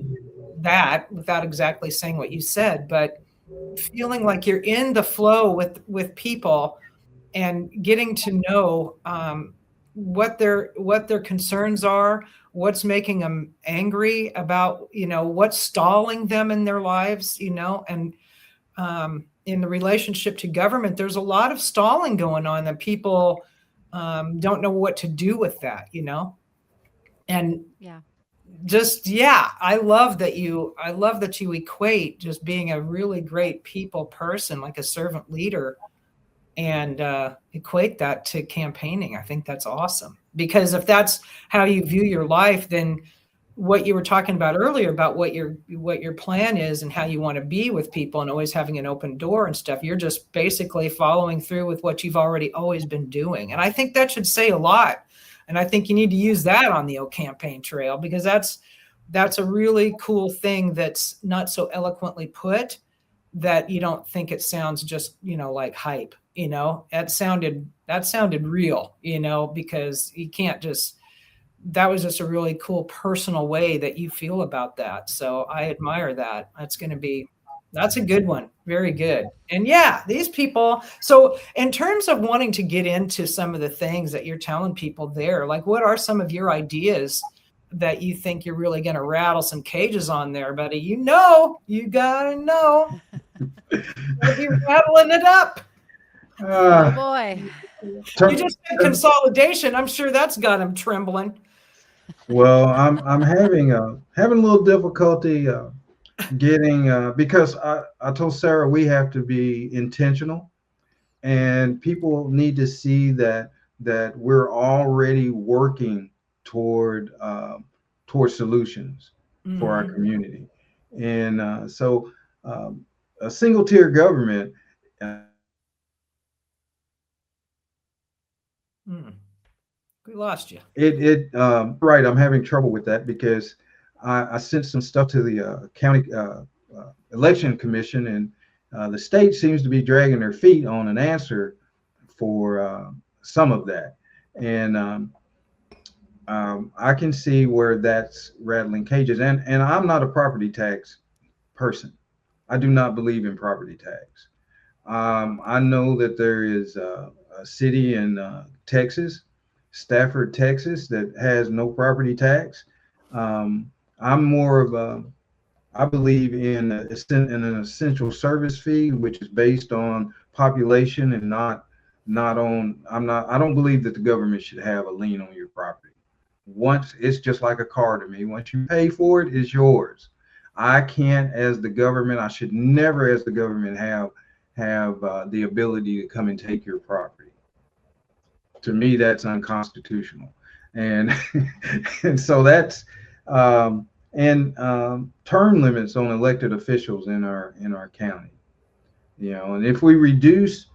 S1: exactly saying what you said, but feeling like you're in the flow with people and getting to know what their concerns are, what's making them angry about, what's stalling them in their lives, and in the relationship to government, there's a lot of stalling going on that people don't know what to do with that, and
S2: Yeah.
S1: just, yeah, I love that you equate just being a really great people person, like a servant leader, and equate that to campaigning. I think that's awesome, because if that's how you view your life, then what you were talking about earlier about what your plan is and how you want to be with people and always having an open door and stuff, you're just basically following through with what you've already always been doing. And I think that should say a lot. And I think you need to use that on the O campaign trail, because that's a really cool thing that's not so eloquently put that you don't think it sounds just, like hype. That sounded real, because you can't just, that was just a really cool personal way that you feel about that. So I admire that. That's a good one. Very good. And yeah, these people. So in terms of wanting to get into some of the things that you're telling people there, like what are some of your ideas that you think you're really going to rattle some cages on there, buddy? You gotta know. Gotta be rattling it up.
S2: Oh boy.
S1: You just said consolidation. I'm sure that's got him trembling.
S3: Well, I'm having a little difficulty getting because I told Sarah we have to be intentional, and people need to see that we're already working toward solutions for our community. And so a single tier government.
S1: We lost you.
S3: Right. I'm having trouble with that because I sent some stuff to the county election commission, and the state seems to be dragging their feet on an answer for some of that. And I can see where that's rattling cages. And I'm not a property tax person. I do not believe in property tax. I know that there is a city in Texas, Stafford, Texas, that has no property tax. I'm more of I believe in an essential service fee, which is based on population and not on. I don't believe that the government should have a lien on your property. Once it's just like a car to me. Once you pay for it, it's yours. I can't, as the government, I should never, as the government, have the ability to come and take your property. To me, that's unconstitutional, and and so that's term limits on elected officials in our county. And if we reduce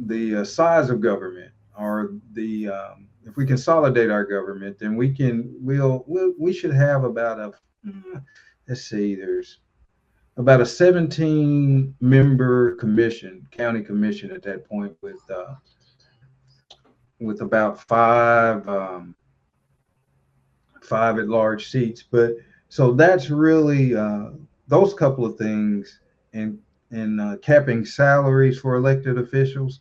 S3: the size of government, or if we consolidate our government, then we should have about let's see, there's about a 17 member county commission at that point, with about five at large seats. But so that's really those couple of things, and capping salaries for elected officials.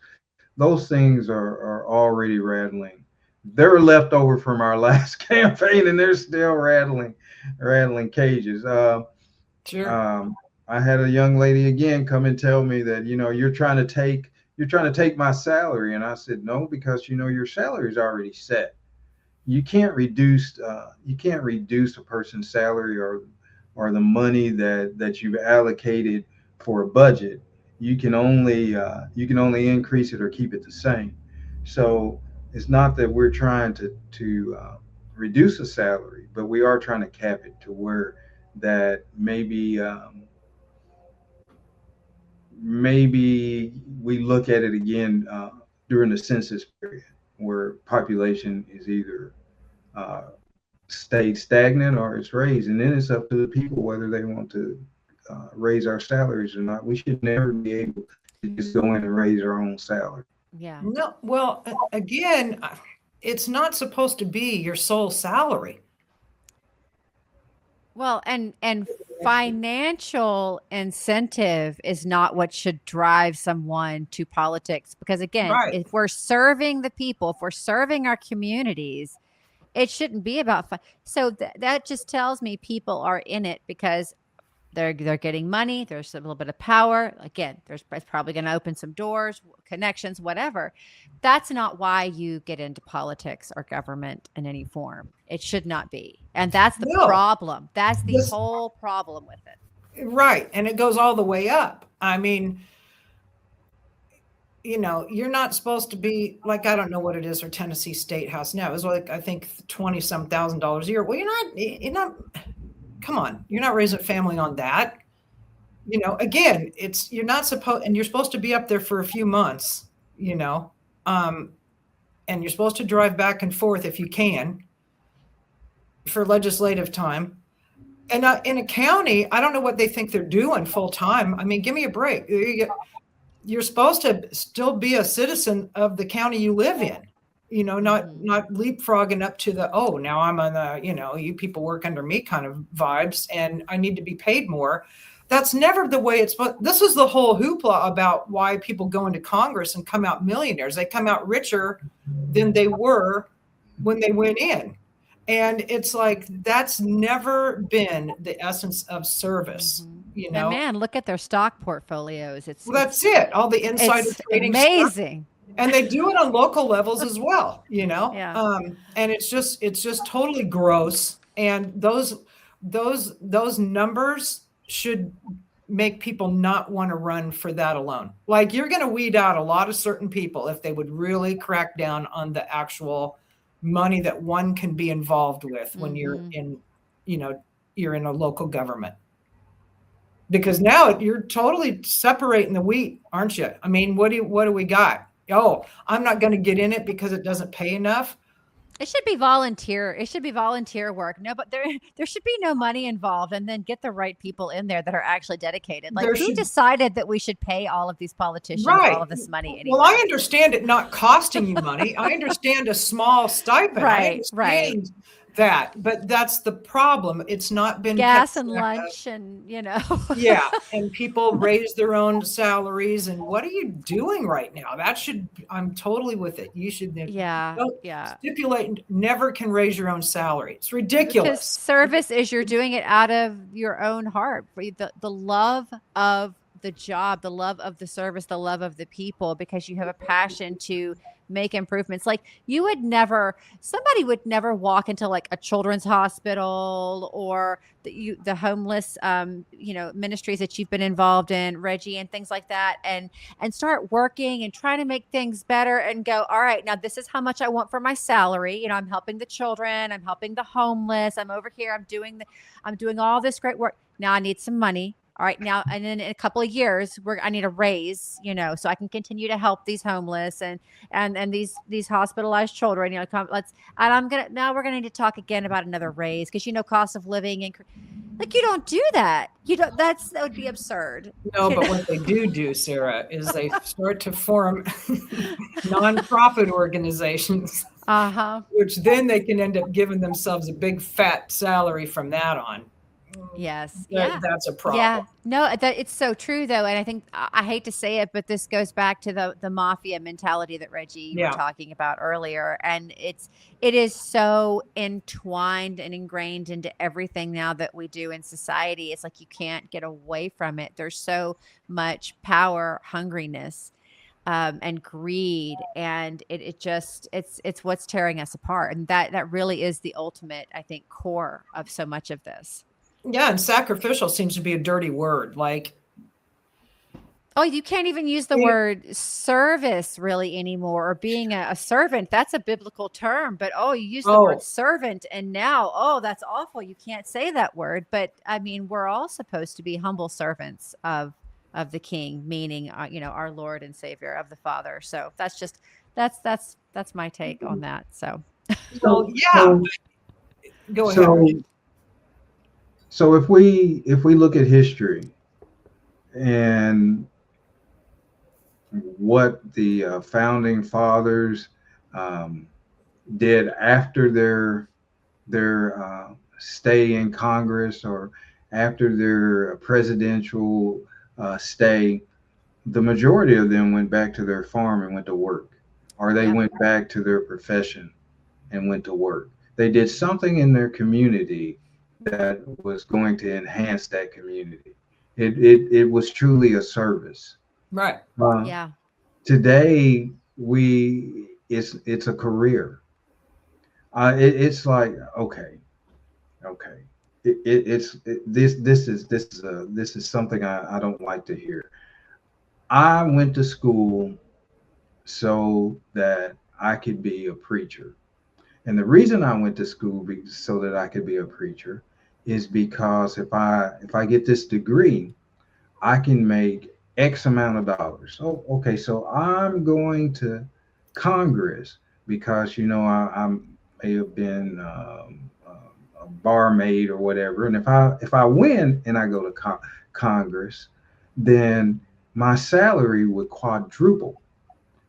S3: Those things are already rattling. They're left over from our last campaign, and they're still rattling cages.
S1: Sure.
S3: I had a young lady again come and tell me that, you're trying to take my salary. And I said, no, because your salary is already set. You can't reduce a person's salary, or the money that you've allocated for a budget. You can only increase it or keep it the same. So it's not that we're trying to reduce a salary, but we are trying to cap it to where that maybe we look at it again during the census period, where population is either stayed stagnant or it's raised, and then it's up to the people whether they want to raise our salaries or not. We should never be able to just go in and raise our own salary.
S2: Yeah.
S1: No, well, again, it's not supposed to be your sole salary.
S2: Well, and financial incentive is not what should drive someone to politics, because again,
S1: Right.
S2: if we're serving the people, if we're serving our communities, it shouldn't be about so that just tells me people are in it because they're getting money, there's a little bit of power. Again, it's probably going to open some doors, connections, whatever. That's not why you get into politics or government in any form. It should not be. And that's the
S1: No,
S2: problem. That's the
S1: this,
S2: whole problem with it.
S1: right. And it goes all the way up. I mean, you're not supposed to be like, I don't know what it is for Tennessee State House now. It was like, I think 20 some $1,000s a year. Well, you're not, come on, you're not raising a family on that. Again, you're not supposed, and you're supposed to be up there for a few months, and you're supposed to drive back and forth if you can for legislative time. And in a county, I don't know what they think they're doing full time. I mean, give me a break. You're supposed to still be a citizen of the county you live in, not leapfrogging up to now I'm on the, you people work under me kind of vibes and I need to be paid more. That's never the way it's supposed. This is the whole hoopla about why people go into Congress and come out millionaires. They come out richer than they were when they went in. And it's like, that's never been the essence of service,
S2: And man, look at their stock portfolios.
S1: That's it. All the insider trading
S2: amazing.
S1: Stuff. And they do it on local levels as well,
S2: Yeah.
S1: And it's just totally gross. And those numbers should make people not want to run for that alone. Like, you're going to weed out a lot of certain people if they would really crack down on the actual money that one can be involved with when you're in, you're in a local government. Because now you're totally separating the wheat, aren't you? I mean, what do we got? Oh, I'm not going to get in it because it doesn't pay enough.
S2: It should be volunteer. It should be volunteer work. No, but there should be no money involved, and then get the right people in there that are actually dedicated. Like, who decided that we should pay all of these politicians all of this money anyway?
S1: Well, I understand it not costing you money. I understand a small stipend.
S2: Right.
S1: That, but that's the problem. It's not been
S2: gas and lunch and
S1: yeah, and people raise their own salaries. And what are you doing right now? I'm totally with it. You should stipulate never can raise your own salary. It's ridiculous.
S2: Because service is you're doing it out of your own heart, the love of the job, the love of the service, the love of the people, because you have a passion to make improvements. Like, somebody would never walk into like a children's hospital or the homeless, ministries that you've been involved in, Reggie, and things like that, and start working and trying to make things better and go, all right, now this is how much I want for my salary. I'm helping the children, I'm helping the homeless, I'm over here, I'm doing all this great work. Now I need some money. All right, now, and then in a couple of years, I need a raise, so I can continue to help these homeless and these hospitalized children. We're gonna need to talk again about another raise, because cost of living and like, you don't do that. That would be absurd.
S1: No, but what they do, Sarah, is they start to form nonprofit organizations, which then they can end up giving themselves a big fat salary from that on.
S2: Yes.
S1: That's a problem.
S2: Yeah. No, it's so true though. And I think, I hate to say it, but this goes back to the mafia mentality that Reggie was talking about earlier. And it is so entwined and ingrained into everything now that we do in society. It's like, you can't get away from it. There's so much power, hungriness, and greed, and it's what's tearing us apart. And that really is the ultimate, I think, core of so much of this.
S1: Yeah, and sacrificial seems to be a dirty word. Like,
S2: oh, you can't even use the word service really anymore, or being a servant. That's a biblical term, but you use the word servant, and now, that's awful. You can't say that word. But I mean, we're all supposed to be humble servants of the King, meaning our Lord and Savior, of the Father. So that's my take on that. So,
S1: go ahead.
S3: So if we look at history, and what the founding fathers did after their stay in Congress or after their presidential stay, the majority of them went back to their farm and went to work, or they went back to their profession and went to work. They did something in their community that was going to enhance that community. It was truly a service.
S1: Right.
S2: Yeah.
S3: Today it's a career. It's like okay. This is something I don't like to hear. I went to school so that I could be a preacher. And the reason I went to school so that I could be a preacher is because if I get this degree, I can make X amount of dollars. Oh, okay, so I'm going to Congress because I may have been a barmaid or whatever, and if I win and I go to Congress, then my salary would quadruple.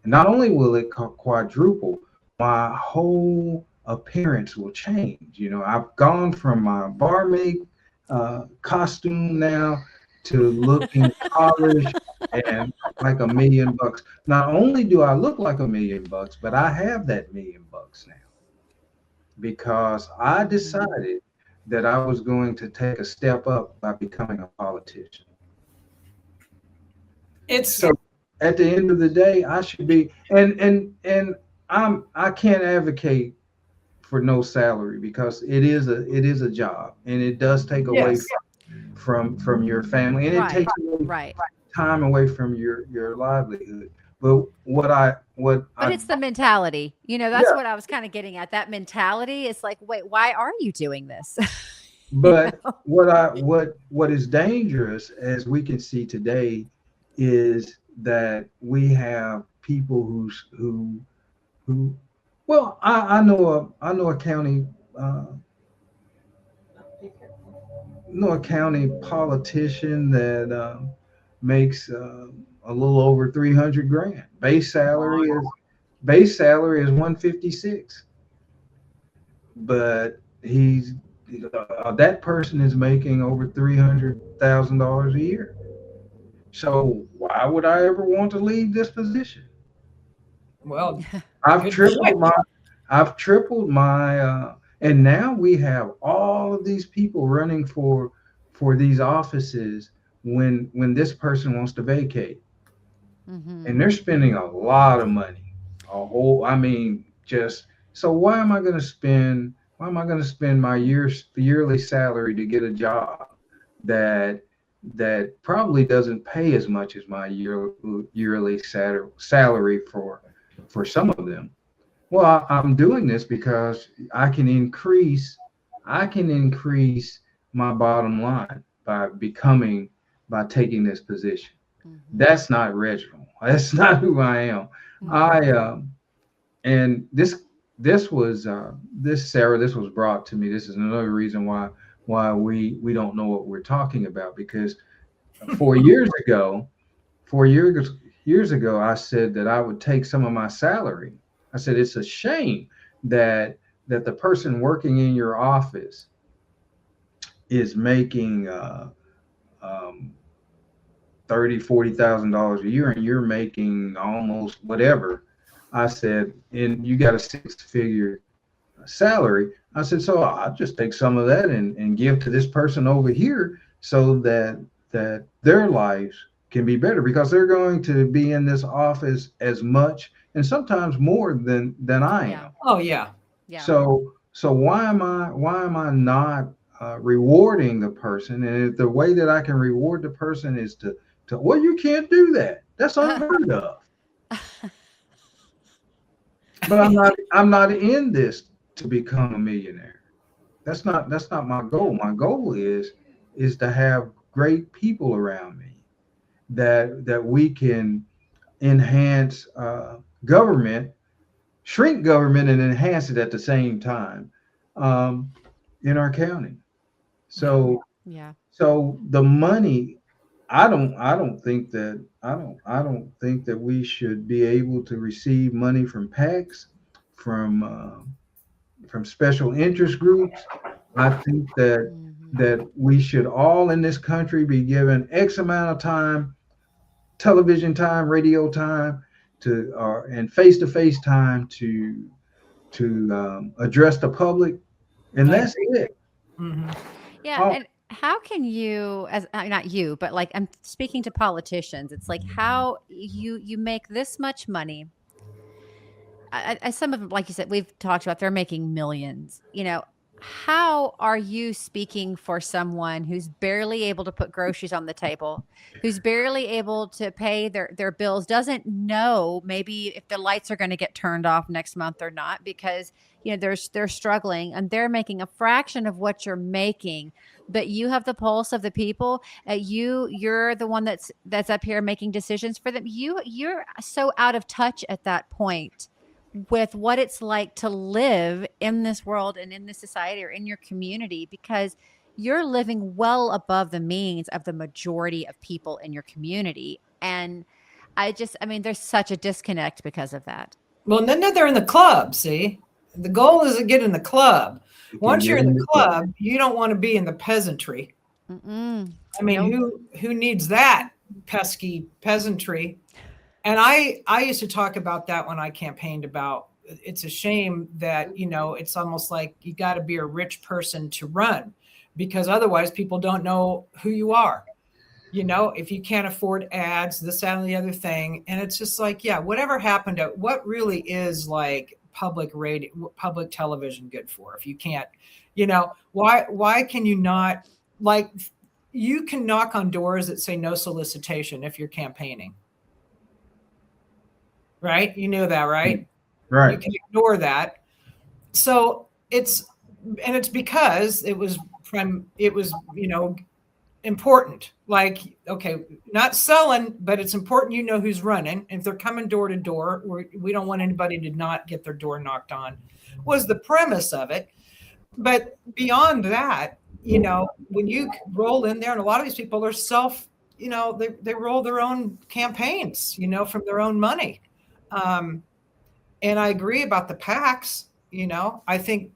S3: And not only will it quadruple, my whole appearance will change. I've gone from my barmaid costume now to looking polished and like $1,000,000. Not only do I look like $1,000,000, but I have that $1,000,000 now because I decided that I was going to take a step up by becoming a politician. So at the end of the day, I should be, and I can't advocate for no salary because it is a job and it does take away from your family, and it takes time away from your livelihood. But
S2: it's the mentality, that's what I was kind of getting at. That mentality is like, wait, why are you doing this?
S3: But what is dangerous, as we can see today, is that we have people who well, I know a county politician that makes a little over 300 grand. Base salary is 156, but that person is making over $300,000 a year. So why would I ever want to leave this position?
S1: Well,
S3: I've tripled my and now we have all of these people running for these offices when this person wants to vacate. And they're spending a lot of money. So why am I going to spend my yearly salary to get a job that probably doesn't pay as much as my yearly salary for some of them? Well, I'm doing this because I can increase my bottom line by taking this position. That's not Reginald. That's not who I am. And this was Sarah, this was brought to me. This is another reason why we don't know what we're talking about, because 4 years ago, I said that I would take some of my salary. I said, it's a shame that the person working in your office is making $30,000-$40,000 a year, and you're making almost whatever. I said, and you got a 6-figure salary. I said, so I'll just take some of that and give to this person over here so that their lives can be better, because they're going to be in this office as much and sometimes more than I am.
S1: Oh yeah.
S3: So why am I not rewarding the person? And if the way that I can reward the person is to well, you can't do that. That's unheard of. But I'm not in this to become a millionaire. That's not my goal. My goal is to have great people around me that we can enhance government, shrink government, and enhance it at the same time in our county. So the money, I don't think that I don't think that we should be able to receive money from PACs, from special interest groups. I think that
S2: Mhm.
S3: we should all in this country be given X amount of time, television time, radio time, to and face to face time to address the public, and
S1: I
S3: that's
S1: agree.
S3: it.
S1: Hmm.
S2: Yeah,
S3: Oh,
S2: and how can you, as not you, but like I'm speaking to politicians, it's like how you make this much money. Some of them, like you said, we've talked about, they're making millions. How are you speaking for someone who's barely able to put groceries on the table, who's barely able to pay their bills, doesn't know maybe if the lights are going to get turned off next month or not because they're struggling and they're making a fraction of what you're making, but you have the pulse of the people. You're the one that's up here making decisions for them. You're so out of touch at that point with what it's like to live in this world and in this society or in your community, because you're living well above the means of the majority of people in your community. And I mean, there's such a disconnect because of that.
S1: Well, and then they're in the club. See, the goal is to get in the club.
S3: you can
S1: Once
S3: get
S1: you're in
S3: in
S1: the
S3: the club.
S1: club, you don't want to be in the peasantry.
S2: Mm-mm.
S1: I mean,
S2: Nope.
S1: who needs that pesky peasantry? And I used to talk about that when I campaigned about, it's a shame that, it's almost like you got to be a rich person to run, because otherwise people don't know who you are. If you can't afford ads, this, that, and the other thing. And it's just like, yeah, whatever happened to what really is like public radio, public television good for? If you can't, why can you not, like, you can knock on doors that say no solicitation if you're campaigning. Right? You know that, right? You
S3: Right.
S1: can ignore that. So it's because it was important. Like, okay, not selling, but it's important who's running. If they're coming door to door, we don't want anybody to not get their door knocked on, was the premise of it. But beyond that, when you roll in there, and a lot of these people are they roll their own campaigns, from their own money. And I agree about the PACs. I think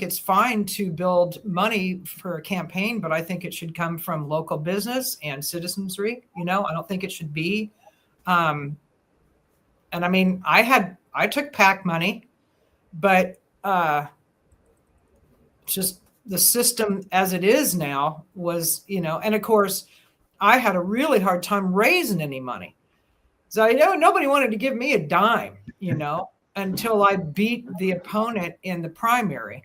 S1: it's fine to build money for a campaign, but I think it should come from local business and citizenry. I don't think it should be. And I mean, I took PAC money, but just the system as it is now was, and of course, I had a really hard time raising any money. So I know nobody wanted to give me a dime, until I beat the opponent in the primary.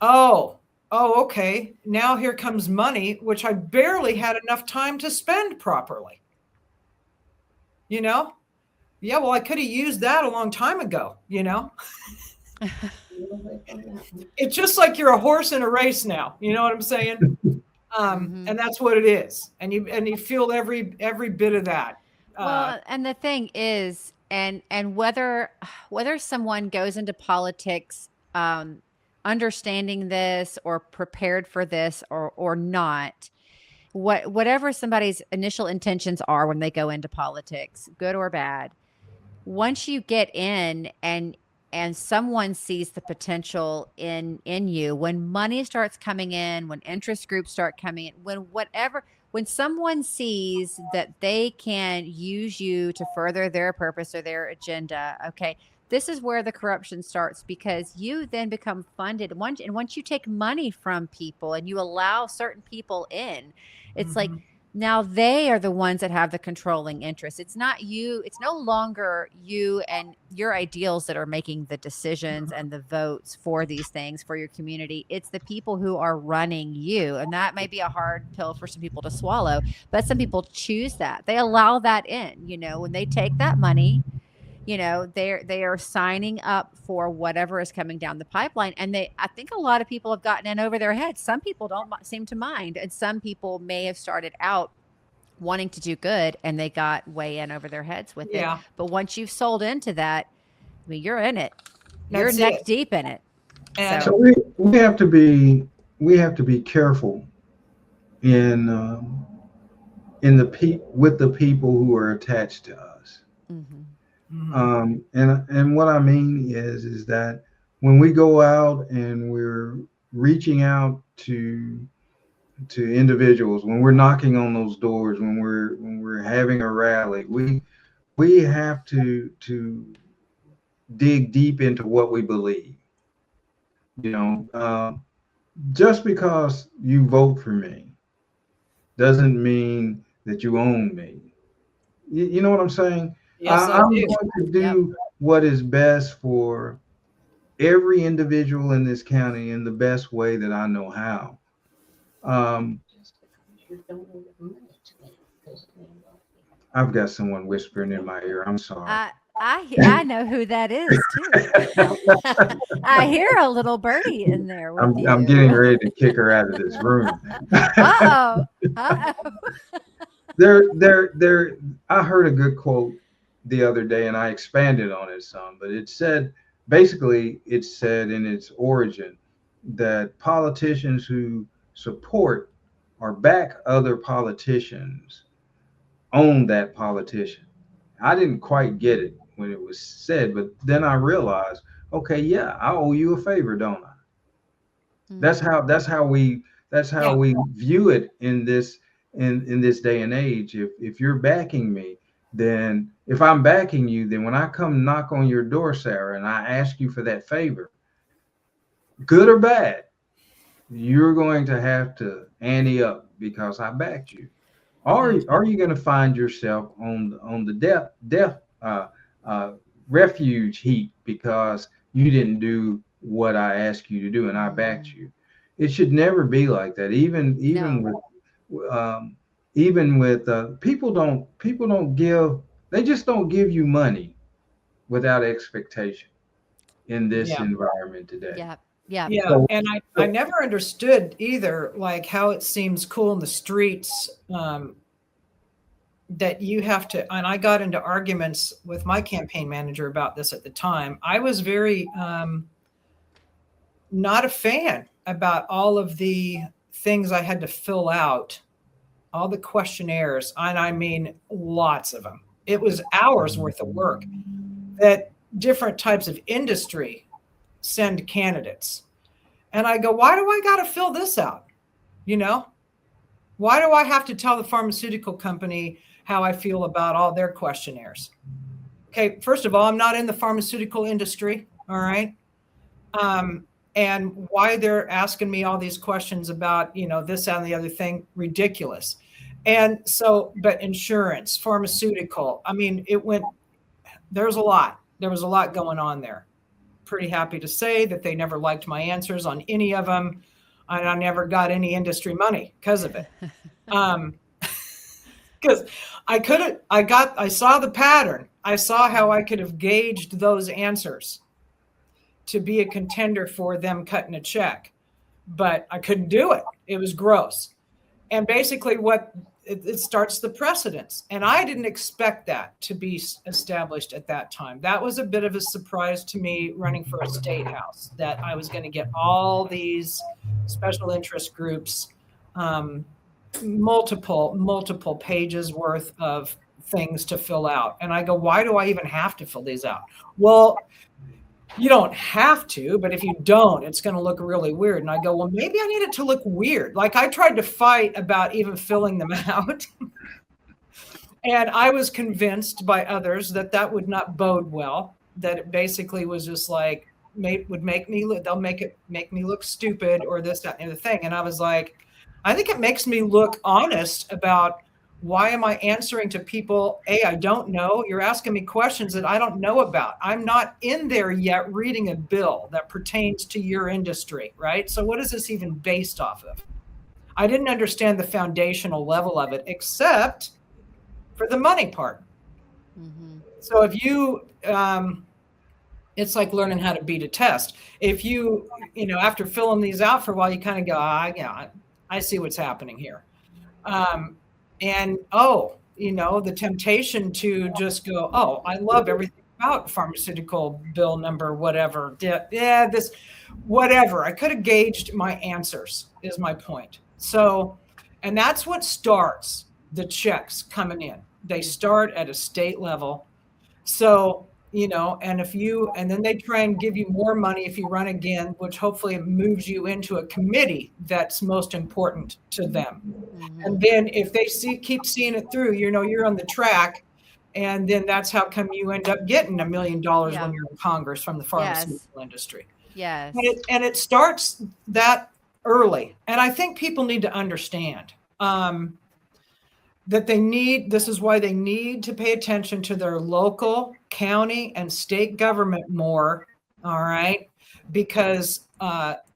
S1: Oh, okay. Now here comes money, which I barely had enough time to spend properly. Yeah, well, I could have used that a long time ago, It's just like you're a horse in a race now. You know what I'm saying? And that's what it is. And you feel every bit of that.
S2: Well, and the thing is, and whether someone goes into politics understanding this or prepared for this or not, whatever somebody's initial intentions are when they go into politics, good or bad, once you get in and someone sees the potential in you, when money starts coming in, when interest groups start coming in, when someone sees that they can use you to further their purpose or their agenda, okay, this is where the corruption starts, because you then become funded. Once you take money from people and you allow certain people in, it's like, now they are the ones that have the controlling interest. It's not you. It's no longer you and your ideals that are making the decisions and the votes for these things for your community. It's the people who are running you. And that may be a hard pill for some people to swallow, but some people choose that. They allow that in, when they take that money, they are signing up for whatever is coming down the pipeline. And I think a lot of people have gotten in over their heads. Some people don't seem to mind. And some people may have started out wanting to do good and they got way in over their heads with it. But once you've sold into that, I mean, you're in it. You're neck deep in it.
S1: And
S3: so we have to be careful in with the people who are attached to us. And what I mean is that when we go out and we're reaching out to individuals, when we're knocking on those doors, when we're having a rally, we have to dig deep into what we believe. Just because you vote for me doesn't mean that you own me. You know what I'm saying?
S1: Yes,
S3: I'm going to do what is best for every individual in this county in the best way that I know how. I've got someone whispering in my ear. I'm sorry.
S2: I know who that is too. I hear a little birdie in there with you.
S3: I'm getting ready to kick her out of this room.
S2: Uh-oh.
S3: I heard a good quote the other day, and I expanded on it some, but it said in its origin that politicians who support or back other politicians own that politician. I didn't quite get it when it was said, but then I realized, okay, yeah, I owe you a favor, don't I? That's how we view it in this day and age. If you're backing me, then if I'm backing you, then when I come knock on your door, Sarah, and I ask you for that favor, good or bad, you're going to have to ante up because I backed you. Or are you going to find yourself on the death refuge heap because you didn't do what I asked you to do and I backed you? It should never be like that. Even with people don't give, they just don't give you money without expectation in this environment today.
S2: Yeah.
S1: So, and I never understood either, like how it seems cool in the streets that you have to, and I got into arguments with my campaign manager about this at the time. I was very not a fan about all of the things I had to fill out, all the questionnaires, and I mean lots of them. It was hours worth of work that different types of industry send candidates. And I go, why do I got to fill this out? Why do I have to tell the pharmaceutical company how I feel about all their questionnaires? Okay, first of all, I'm not in the pharmaceutical industry, all right? And why they're asking me all these questions about, this, that, and the other thing, ridiculous. And so, but insurance, pharmaceutical, I mean, there was a lot going on there. Pretty happy to say that they never liked my answers on any of them. And I never got any industry money because of it. Because I saw the pattern. I saw how I could have gauged those answers to be a contender for them cutting a check, but I couldn't do it. It was gross. And basically it starts the precedence. And I didn't expect that to be established at that time. That was a bit of a surprise to me running for a state house, that I was going to get all these special interest groups, multiple pages worth of things to fill out. And I go, why do I even have to fill these out? Well, you don't have to, but if you don't, it's going to look really weird. And I go, well, maybe I need it to look weird. Like I tried to fight about even filling them out. And I was convinced by others that would not bode well, that it basically was just like, they'll make me look stupid or this, that, and the thing. And I was like, I think it makes me look honest about why am I answering to people, I don't know. You're asking me questions that I don't know about. I'm not in there yet reading a bill that pertains to your industry, right? So what is this even based off of? I didn't understand the foundational level of it, except for the money part. Mm-hmm. So if you, it's like learning how to beat a test. If you after filling these out for a while, you kind of go, I see what's happening here. And the temptation to just go, I love everything about pharmaceutical bill number, whatever. This, whatever. I could have gauged my answers, is my point. So, and that's what starts the checks coming in. They start at a state level. So, and then they try and give you more money if you run again, which hopefully moves you into a committee that's most important to them.
S2: Mm-hmm.
S1: And then if they keep seeing it through, you're on the track. And then that's how come you end up getting $1 million when you're in Congress from the pharmaceutical industry.
S2: Yes.
S1: And it starts that early. And I think people need to understand that this is why they need to pay attention to their local, county, and state government more. All right. Because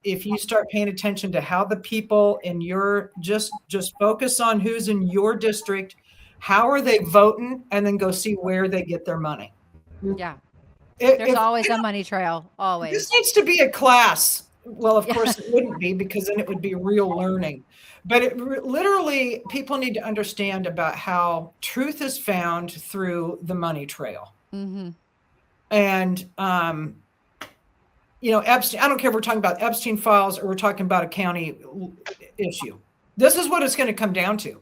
S1: if you start paying attention to how the people in just focus on who's in your district, how are they voting, and then go see where they get their money.
S2: Yeah. There's always a money trail. Always.
S1: This needs to be a class. Well, of course it wouldn't be, because then it would be real learning. But literally, people need to understand about how truth is found through the money trail.
S2: Mm-hmm.
S1: And, Epstein, I don't care if we're talking about Epstein files or we're talking about a county issue. This is what it's going to come down to.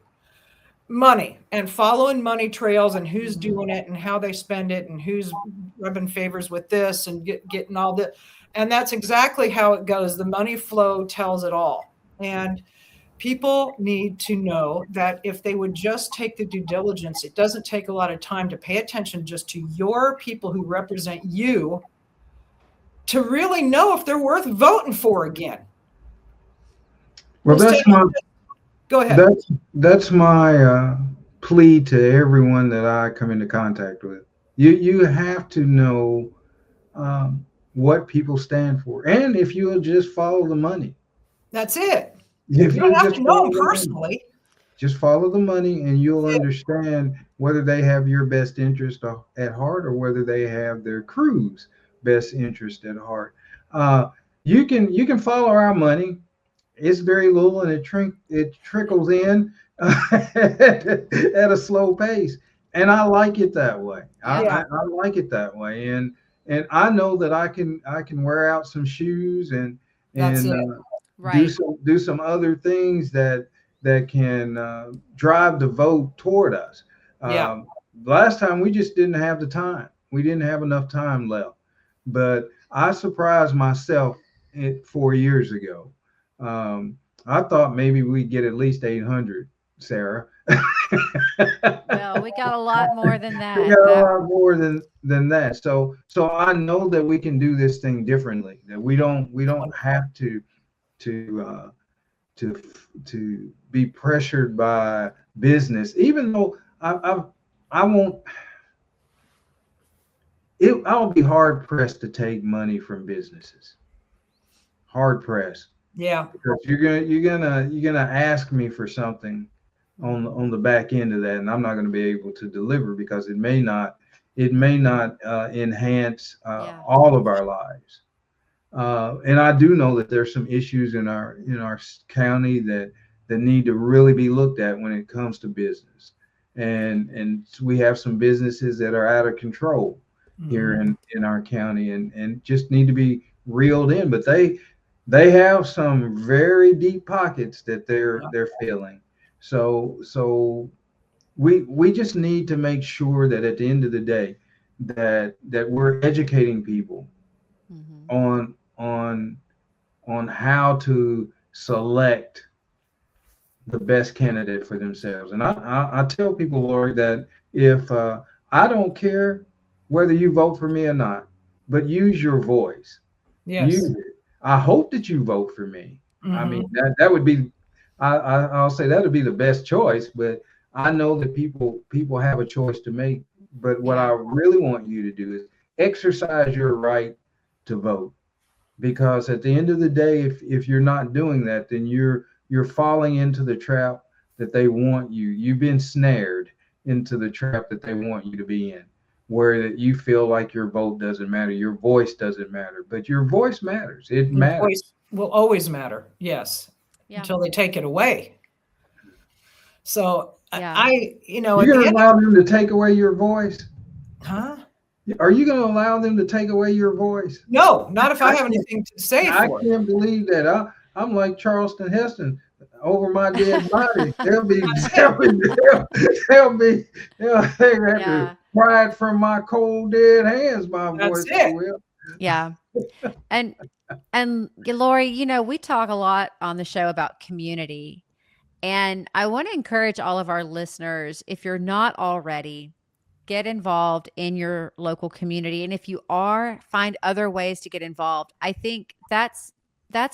S1: Money, and following money trails, and who's doing it and how they spend it and who's rubbing favors with this and getting all that. And that's exactly how it goes. The money flow tells it all. And people need to know that if they would just take the due diligence, it doesn't take a lot of time to pay attention just to your people who represent you to really know if they're worth voting for again.
S3: Well,
S1: Go ahead.
S3: That's my plea to everyone that I come into contact with. You have to know what people stand for, and if you'll just follow the money.
S1: That's it.
S3: If
S1: you don't have to know them personally.
S3: Just follow the money, and you'll understand whether they have your best interest at heart or whether they have their crew's best interest at heart. You can follow our money. It's very little, and it trickles in at a slow pace, and I like it that way. I like it that way, and I know that I can wear out some shoes and do some other things that can drive the vote toward us. Last time we just didn't have the time. We didn't have enough time left, but I surprised myself 4 years ago. I thought maybe we'd get at least 800, Sarah.
S2: Well, we got a lot more than that.
S3: We got a lot more than that. So I know that we can do this thing differently. That we don't have to be pressured by business. Even though I won't. I'll be hard pressed to take money from businesses. Hard pressed.
S1: Yeah,
S3: because you're gonna ask me for something on the back end of that, and I'm not going to be able to deliver because it may not enhance all of our lives. And I do know that there's some issues in our county that need to really be looked at when it comes to business, and we have some businesses that are out of control here in our county and just need to be reeled in, but they have some very deep pockets that they're filling. So we just need to make sure that at the end of the day that we're educating people on how to select the best candidate for themselves. And I tell people, Lori, that if I don't care whether you vote for me or not, but use your voice.
S1: Yes.
S3: Use it. I hope that you vote for me. I mean, that would be, I'll say that would be the best choice, but I know that people have a choice to make. But what I really want you to do is exercise your right to vote, because at the end of the day, if you're not doing that, then you're falling into the trap that they want you. You've been snared into the trap that they want you to be in, where you feel like your vote doesn't matter, your voice doesn't matter, but your voice matters. It matters.
S1: Your voice will always matter, yes, until they take it away. So you're going to
S3: allow them to take away your voice?
S1: Huh?
S3: Are you going to allow them to take away your voice?
S1: No, not if I have anything to say.
S3: I can't believe that. I'm like Charleston Heston. over my dead body. They'll have to
S2: Yeah.
S3: pry it from my cold dead hands. My
S1: That's
S3: voice, they
S1: it.
S3: will.
S2: Yeah. And Lori, we talk a lot on the show about community. And I want to encourage all of our listeners, if you're not already, get involved in your local community. And if you are, find other ways to get involved. I think that's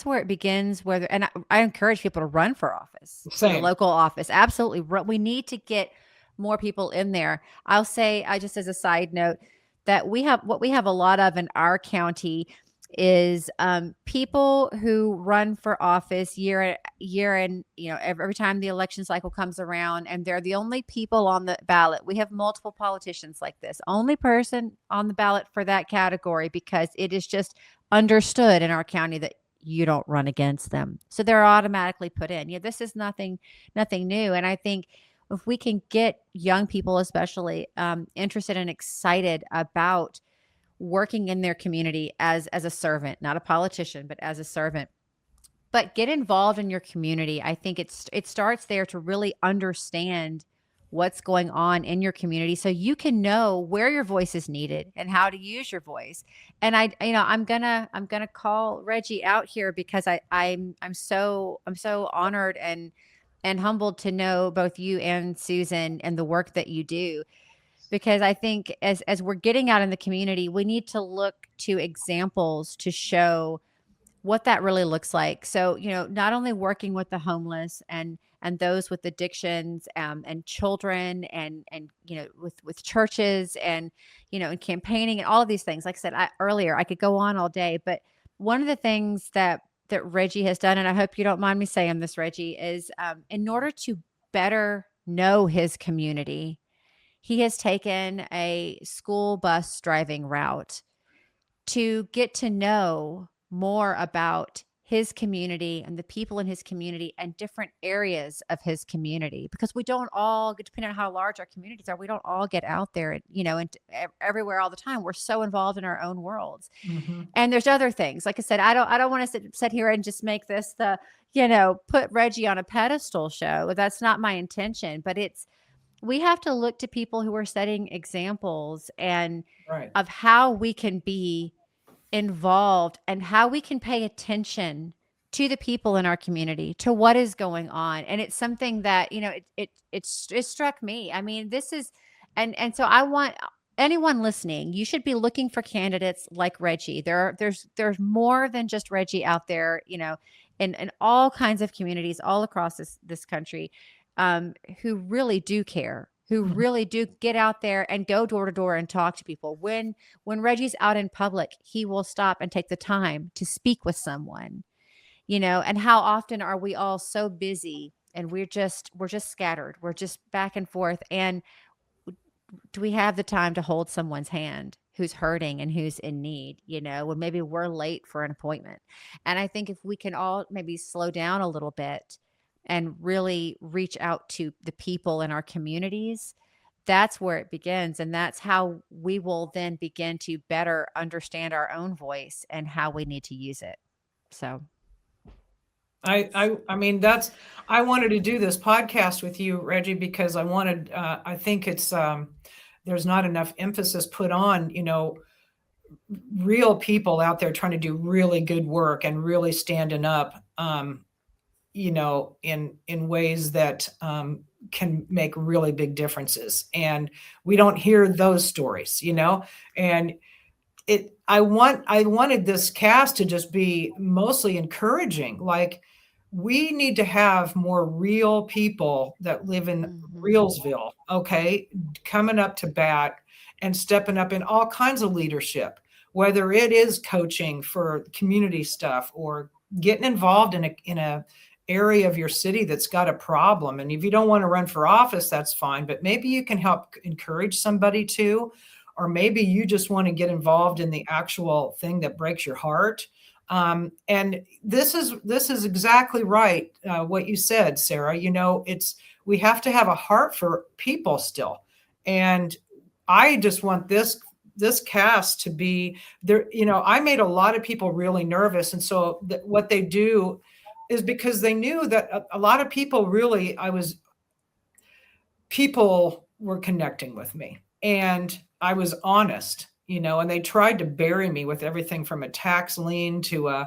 S2: where it begins. And I encourage people to run for office, your
S1: Same.
S2: local office. Absolutely. We need to get more people in there. I'll say, I just as a side note, that we have a lot of in our county is people who run for office year and every time the election cycle comes around, and they're the only people on the ballot. We have multiple politicians like this, only person on the ballot for that category, because it is just understood in our county that you don't run against them, so they're automatically put in. This is nothing new. And I think if we can get young people especially interested and excited about working in their community as a servant, not a politician, but as a servant. But get involved in your community. I think it starts there to really understand what's going on in your community, so you can know where your voice is needed and how to use your voice. And I'm gonna call Reggie out here, because I'm so honored and humbled to know both you and Susan and the work that you do. Because I think as we're getting out in the community, we need to look to examples to show what that really looks like. So, not only working with the homeless and those with addictions, and children, and with churches, and and campaigning and all of these things. Like I said earlier, I could go on all day, but one of the things that Reggie has done, and I hope you don't mind me saying this, Reggie, is in order to better know his community, he has taken a school bus driving route to get to know more about his community and the people in his community and different areas of his community, because we don't all, depending on how large our communities are, we don't all get out there, and everywhere all the time. We're so involved in our own worlds.
S1: Mm-hmm.
S2: And there's other things. Like I said, I don't want to sit here and just make this the, put Reggie on a pedestal show. That's not my intention, but we have to look to people who are setting examples and
S1: Right.
S2: of how we can be involved and how we can pay attention to the people in our community, to what is going on. And it's something that, it struck me. I mean, this is, and so I want anyone listening, you should be looking for candidates like Reggie. There's more than just Reggie out there, in all kinds of communities all across this country, who really do care, who really do get out there and go door to door and talk to people. When Reggie's out in public, he will stop and take the time to speak with someone, and how often are we all so busy and we're just scattered. We're just back and forth. And do we have the time to hold someone's hand who's hurting and who's in need, when maybe we're late for an appointment? And I think if we can all maybe slow down a little bit and really reach out to the people in our communities, that's where it begins. And that's how we will then begin to better understand our own voice and how we need to use it. So
S1: I mean, I wanted to do this podcast with you, Reggie, because I think it's, there's not enough emphasis put on, real people out there trying to do really good work and really standing up, in ways that can make really big differences. And we don't hear those stories, and I wanted this cast to just be mostly encouraging. Like, we need to have more real people that live in Realsville, okay, coming up to bat and stepping up in all kinds of leadership, whether it is coaching for community stuff or getting involved in a area of your city that's got a problem. And if you don't want to run for office, that's fine, but maybe you can help encourage somebody to, or maybe you just want to get involved in the actual thing that breaks your heart. And this is exactly right. What you said, Sarah, we have to have a heart for people still. And I just want this cast to be there. I made a lot of people really nervous. And so what they do is because they knew that a lot of people really, people were connecting with me, and I was honest, and they tried to bury me with everything from a tax lien to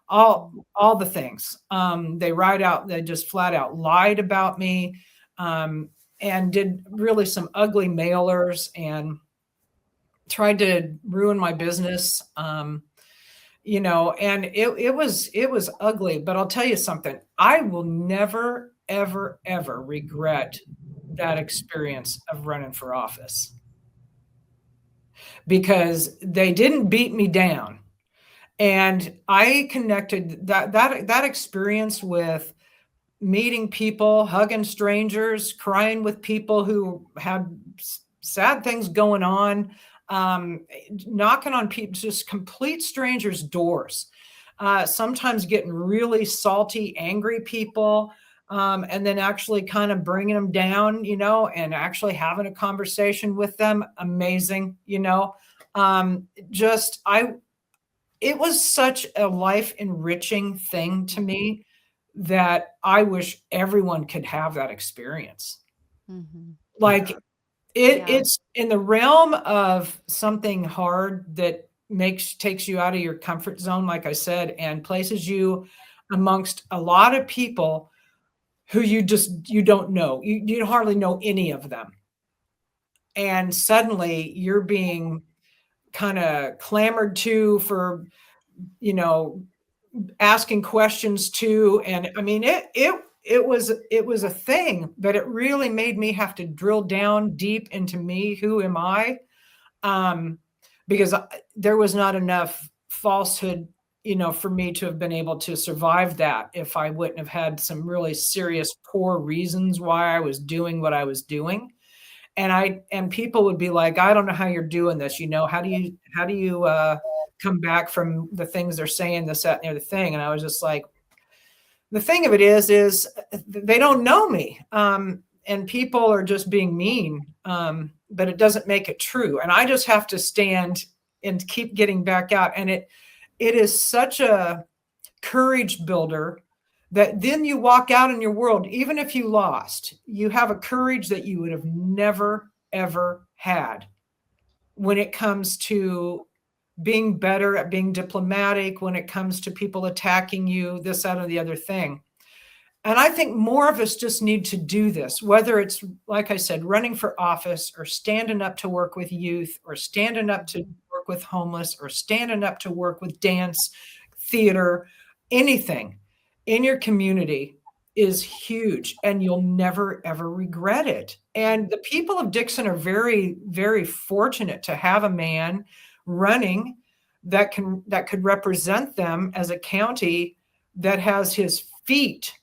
S1: all the things. They just flat out lied about me, and did really some ugly mailers and tried to ruin my business. And it was ugly, but I'll tell you something. I will never, ever, ever regret that experience of running for office, because they didn't beat me down. And I connected that experience with meeting people, hugging strangers, crying with people who had sad things going on, knocking on people, just complete strangers' doors, sometimes getting really salty, angry people, and then actually kind of bringing them down, and actually having a conversation with them. Amazing, it was such a life enriching thing to me that I wish everyone could have that experience.
S2: Mm-hmm.
S1: Like it's in the realm of something hard that takes you out of your comfort zone, like I said, and places you amongst a lot of people who you don't know. You hardly know any of them. And suddenly you're being kind of clamored to for, asking questions to. And I mean, it was a thing, but it really made me have to drill down deep into me. Who am I? Because there was not enough falsehood, for me to have been able to survive that if I wouldn't have had some really serious poor reasons why I was doing what I was doing. And people would be like, I don't know how you're doing this. How do you come back from the things they're saying, this, that, and the other thing? And I was just like, the thing of it is they don't know me. And people are just being mean. But it doesn't make it true. And I just have to stand and keep getting back out. And it is such a courage builder that then you walk out in your world, even if you lost, you have a courage that you would have never, ever had when it comes to being better at being diplomatic, when it comes to people attacking you, this, that, or the other thing. And I think more of us just need to do this, whether it's, like I said, running for office or standing up to work with youth or standing up to work with homeless or standing up to work with dance, theater, anything in your community is huge, and you'll never, ever regret it. And the people of Dixon are very, very fortunate to have a man running that could represent them as a county that has his feet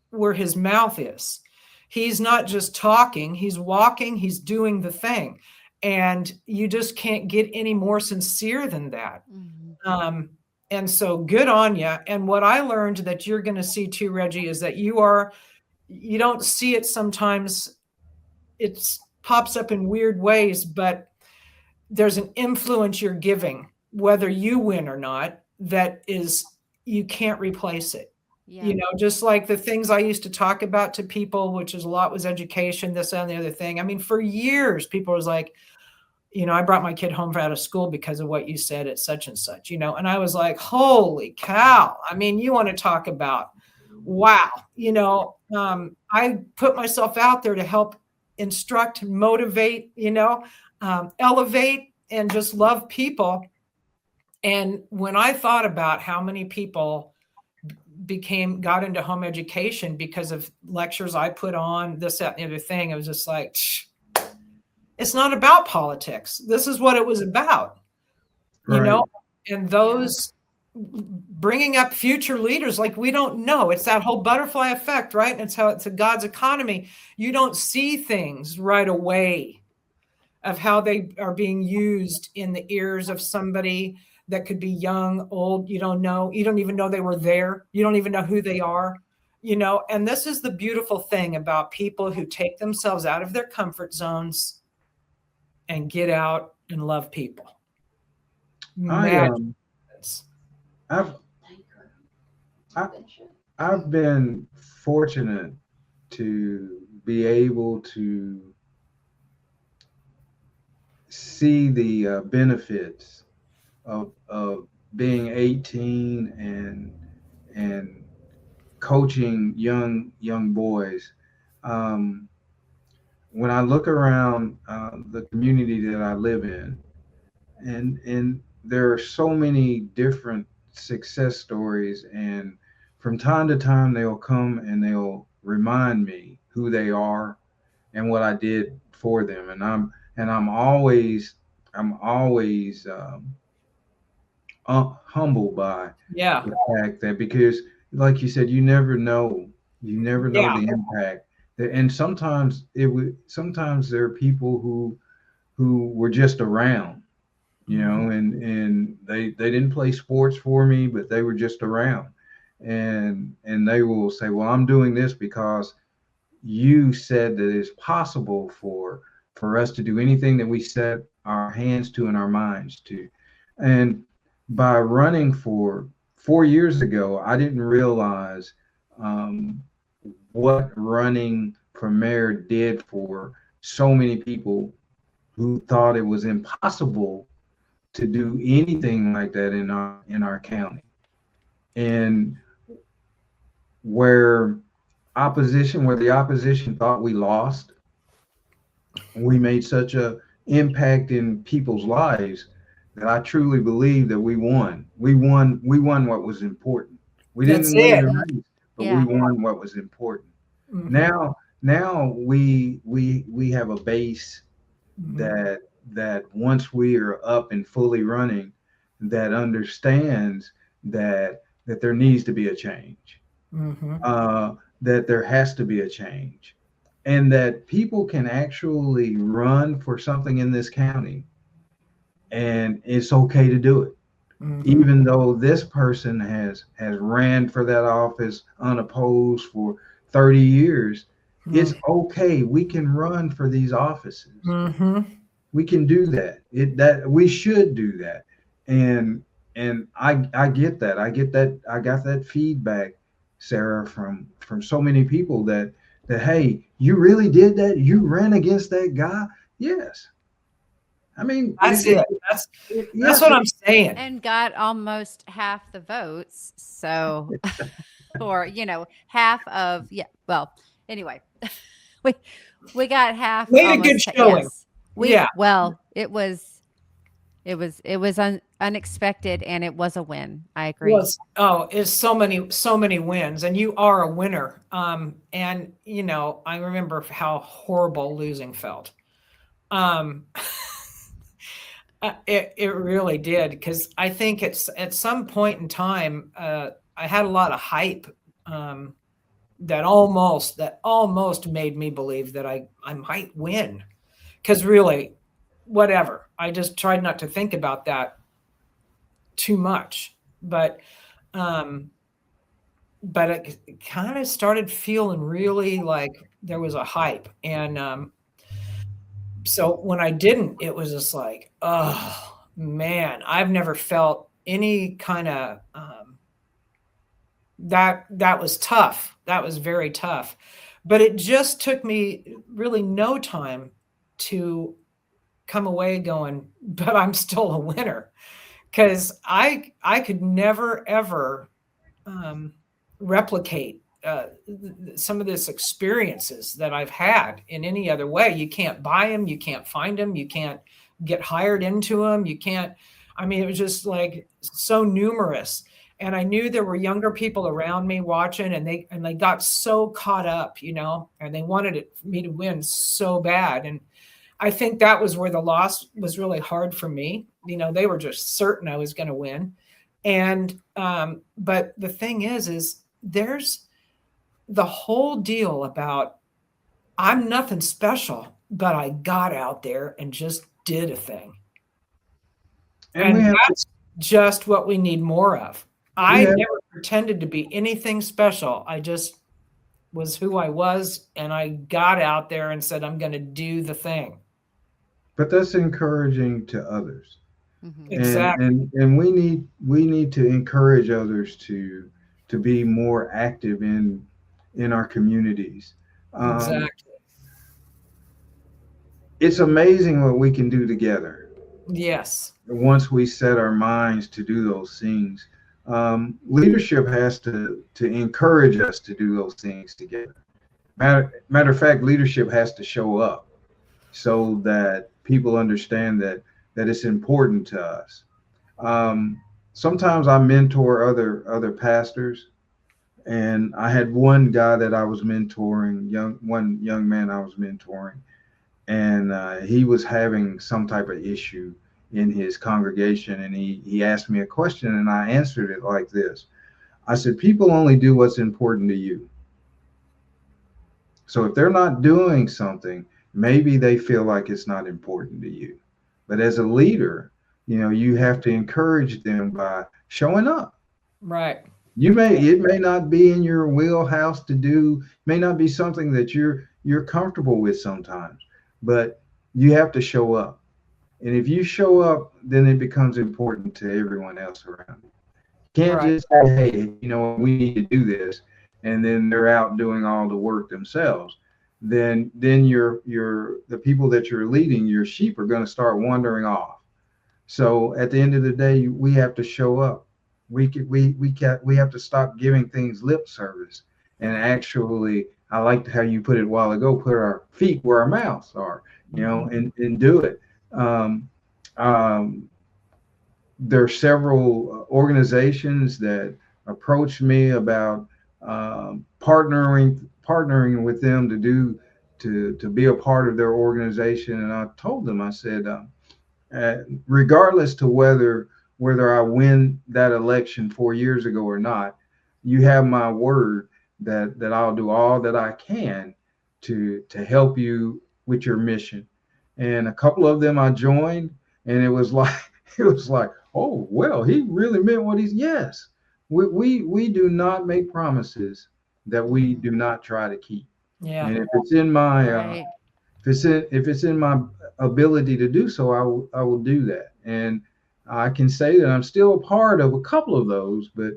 S1: where his mouth is. He's not just talking, he's walking, he's doing the thing. And you just can't get any more sincere than that. Mm-hmm. And so good on you. And what I learned that you're going to see too, Reggie, is that you don't see it sometimes. It pops up in weird ways, but there's an influence you're giving, whether you win or not, that is, you can't replace it. Yeah. Just like the things I used to talk about to people, which is a lot was education, this and the other thing. I mean, for years, people was like, I brought my kid home out of school because of what you said at such and such, and I was like, holy cow. I mean, you want to talk about, wow, I put myself out there to help instruct, motivate, elevate, and just love people. And when I thought about how many people got into home education because of lectures I put on, this, that, and the other thing, I was just like, it's not about politics. This is what it was about, right. And those bringing up future leaders, like, we don't know. It's that whole butterfly effect, right? And it's a God's economy. You don't see things right away of how they are being used in the ears of somebody that could be young, old. You don't know. You don't even know they were there. You don't even know who they are, and this is the beautiful thing about people who take themselves out of their comfort zones and get out and love people.
S3: I've I've been fortunate to be able to see the benefits of being 18 and coaching young boys. Um, when I look around the community that I live in, and there are so many different success stories, and from time to time they'll come and they'll remind me who they are and what I did for them, and I'm always humbled by
S1: Yeah.
S3: the fact that, because like you said, you never know
S1: Yeah.
S3: the impact that, and sometimes there are people who were just around, and they didn't play sports for me, but they were just around, and they will say, well, I'm doing this because you said that it's possible for us to do anything that we set our hands to and our minds to. And by running for 4 years ago, I didn't realize um, what running for mayor did for so many people who thought it was impossible to do anything like that in our county. And where the opposition thought we lost, we made such a impact in people's lives that I truly believe that we won. We won what was important. We
S1: That's
S3: didn't win
S1: it.
S3: the race, but we
S2: Yeah.
S3: won what was important.
S1: Mhm.
S3: Now we have a base
S1: Mhm.
S3: that once we are up and fully running, that understands that there needs to be a change,
S1: Mhm.
S3: uh, that there has to be a change, and that people can actually run for something in this county, and it's okay to do it,
S1: Mhm.
S3: even though this person has ran for that office unopposed for 30 years. It's okay. We can run for these offices.
S1: Mhm.
S3: We can do that. That we should do that. And I get that. I got that feedback, Sarah, from so many people that hey, you really did that? You ran against that guy? Yes. I mean,
S1: That's it. That's
S3: yes.
S1: what I'm saying.
S2: And got almost half the votes. So, or, half of, yeah. Well, anyway, we, we got half
S1: Made a good
S2: almost.
S1: showing.
S2: Yes.
S1: Yeah.
S2: Well, it was unexpected and it was a win. I agree.
S1: It's so many wins, and you are a winner. And I remember how horrible losing felt. Um, it really did, because I think it's at some point in time, I had a lot of hype, um, that almost made me believe that I might win. Because really, whatever. I just tried not to think about that too much, um, but it kind of started feeling really like there was a hype, and so when I didn't, it was just like, oh man, I've never felt any kind of that was tough. That was very tough. But it just took me really no time to come away going, but I'm still a winner, because I could never ever um, replicate some of this experiences that I've had in any other way. You can't buy them, you can't find them, you can't get hired into them, you can't. I mean, it was just like so numerous, and I knew there were younger people around me watching, and they got so caught up, and they wanted me to win so bad, and I think that was where the loss was really hard for me. They were just certain I was going to win. And but the thing is there's the whole deal about I'm nothing special, but I got out there and just did a thing.
S3: And we
S1: And
S3: have
S1: that's just what we need more of.
S3: we
S1: I
S3: have
S1: never pretended to be anything special. I just was who I was, and I got out there and said, I'm going to do the thing.
S3: but that's encouraging to others.
S2: Hmm.
S3: and
S1: Exactly.
S3: and and we need to encourage others to be more active in our communities.
S1: Exactly.
S3: It's amazing what we can do together
S1: Yes.
S3: once we set our minds to do those things. Leadership has to encourage us to do those things together. Matter of fact, leadership has to show up so that people understand that it's important to us. Sometimes I mentor other pastors, and I had one guy that I was mentoring, one young man I was mentoring, and he was having some type of issue in his congregation, and he asked me a question, and I answered it like this. I said, people only do what's important to you. So if they're not doing something, maybe they feel like it's not important to you. But as a leader, you have to encourage them by showing up.
S1: Right.
S3: It may not be in your wheelhouse to do, may not be something that you're comfortable with sometimes, but you have to show up. And if you show up, then it becomes important to everyone else around you. You can't just say, hey, we need to do this, and then they're out doing all the work themselves. Then the people that you're leading, your sheep, are going to start wandering off. So at the end of the day, we have to show up. We have to stop giving things lip service and actually, I liked how you put it a while ago, put our feet where our mouths are, and do it. There are several organizations that approached me about partnering with them to be a part of their organization, and I told them, I said, regardless to whether I win that election 4 years ago or not, you have my word that I'll do all that I can to help you with your mission. And a couple of them I joined, and it was like, oh, well, he really meant what he's, yes. We do not make promises that we do not try to keep.
S1: Yeah.
S3: And if it's in my
S2: Right.
S3: if it's in my ability to do so, I will do that. And I can say that I'm still a part of a couple of those, but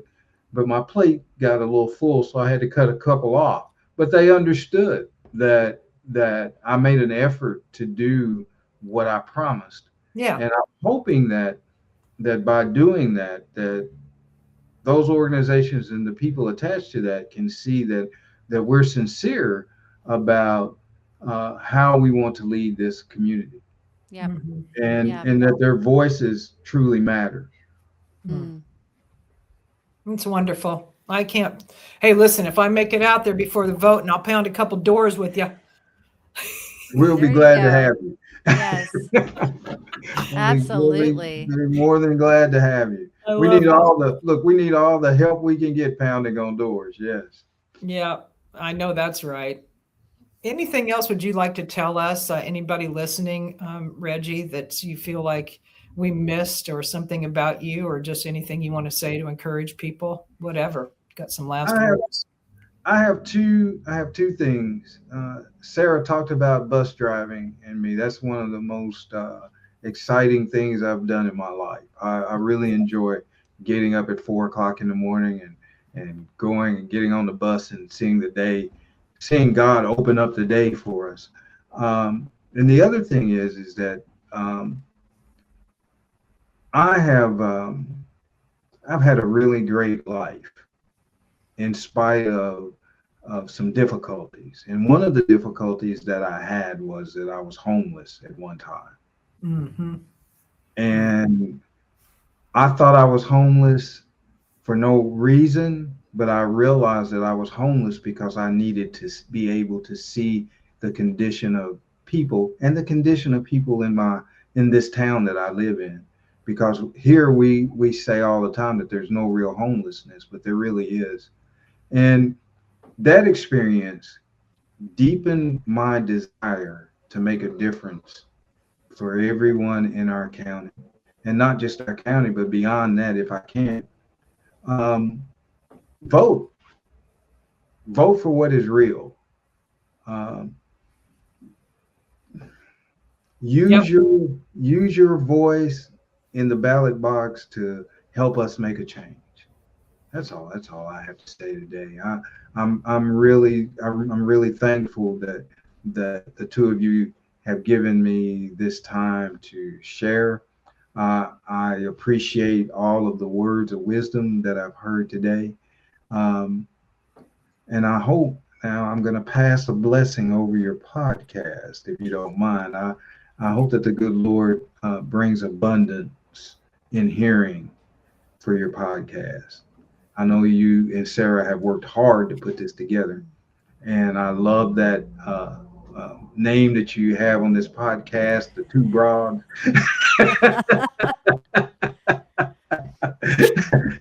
S3: my plate got a little full, so I had to cut a couple off. But they understood that I made an effort to do what I promised.
S1: Yeah.
S3: And I'm hoping that by doing that those organizations and the people attached to that can see that we're sincere about how we want to lead this community.
S2: Yep.
S3: And that their voices truly matter.
S1: It's wonderful. I can't. Hey, listen, if I make it out there before the vote, and I'll pound a couple doors with you.
S3: We'll be glad to have you.
S2: Yes. Absolutely.
S3: We're more than glad to have you. We need all the help we can get pounding on doors. Yes.
S1: Yeah, I know that's right. Anything else would you like to tell us, anybody listening, Reggie, that you feel like we missed, or something about you, or just anything you want to say to encourage people? Whatever. Got some last words?
S3: I have two things. Sarah talked about bus driving and me. That's one of the most exciting things I've done in my life. I really enjoy getting up at 4 o'clock in the morning and going and getting on the bus and seeing God open up the day for us. And the other thing is that I've had a really great life in spite of some difficulties. And one of the difficulties that I had was that I was homeless at one time.
S1: Mm-hmm.
S3: And I thought I was homeless for no reason, but I realized that I was homeless because I needed to be able to see the condition of people and the condition of people in this town that I live in. Because here we say all the time that there's no real homelessness, but there really is. And that experience deepened my desire to make a difference for everyone in our county, and not just our county, but beyond that. If I can, vote for what is real. Use your voice in the ballot box to help us make a change. That's all. That's all I have to say today. I'm really thankful that the two of you have given me this time to share. I appreciate all of the words of wisdom that I've heard today. Um, and I hope now I'm going to pass a blessing over your podcast, if you don't mind. I hope that the good Lord brings abundance in hearing for your podcast. I know you and Sarah have worked hard to put this together, and I love that name that you have on this podcast, the Two Broads.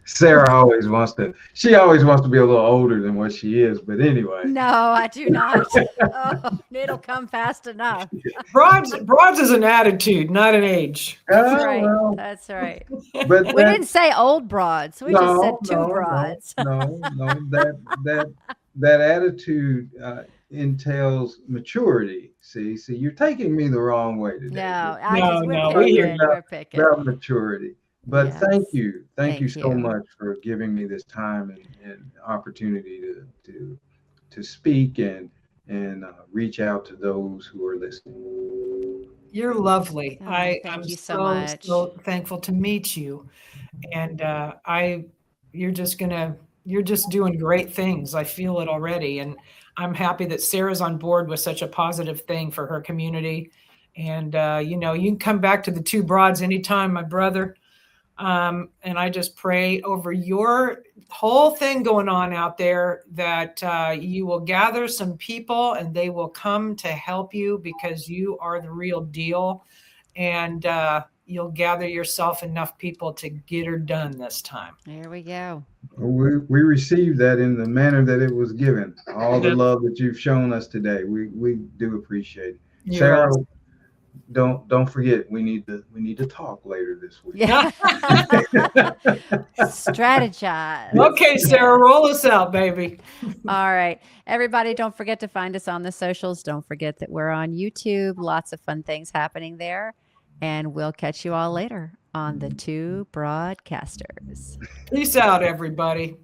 S3: She always wants to be a little older than what she is, but anyway.
S2: No, I do not. Oh, it'll come fast enough.
S1: Broads is an attitude, not an age.
S2: That's right.
S3: Well,
S2: That's right.
S3: but
S2: We didn't say old broads. We just said two
S3: no,
S2: broads.
S3: no. That attitude entails maturity. See, you're taking me the wrong way today.
S2: No, we're picking.
S3: About maturity. But
S2: Yes.
S3: thank you so
S2: you.
S3: much for giving me this time and opportunity to speak and reach out to those who are listening.
S1: You're lovely.
S2: Oh,
S1: I'm
S2: thank you so much.
S1: so thankful to meet you. And you're just doing great things. I feel it already. And I'm happy that Sarah's on board with such a positive thing for her community. And, you can come back to the Two Broads anytime, my brother. And I just pray over your whole thing going on out there that you will gather some people and they will come to help you because you are the real deal. And you'll gather yourself enough people to get her done this time.
S2: There we go.
S3: We received that in the manner that it was given. All the love that you've shown us today, we do appreciate it. Sarah,
S1: awesome.
S3: Don't forget we need to talk later this week.
S2: Yeah. Strategize.
S1: Okay, Sarah, roll us out, baby.
S2: All right. Everybody, don't forget to find us on the socials. Don't forget that we're on YouTube. Lots of fun things happening there. And we'll catch you all later on the Two Broadcasters.
S1: Peace out, everybody.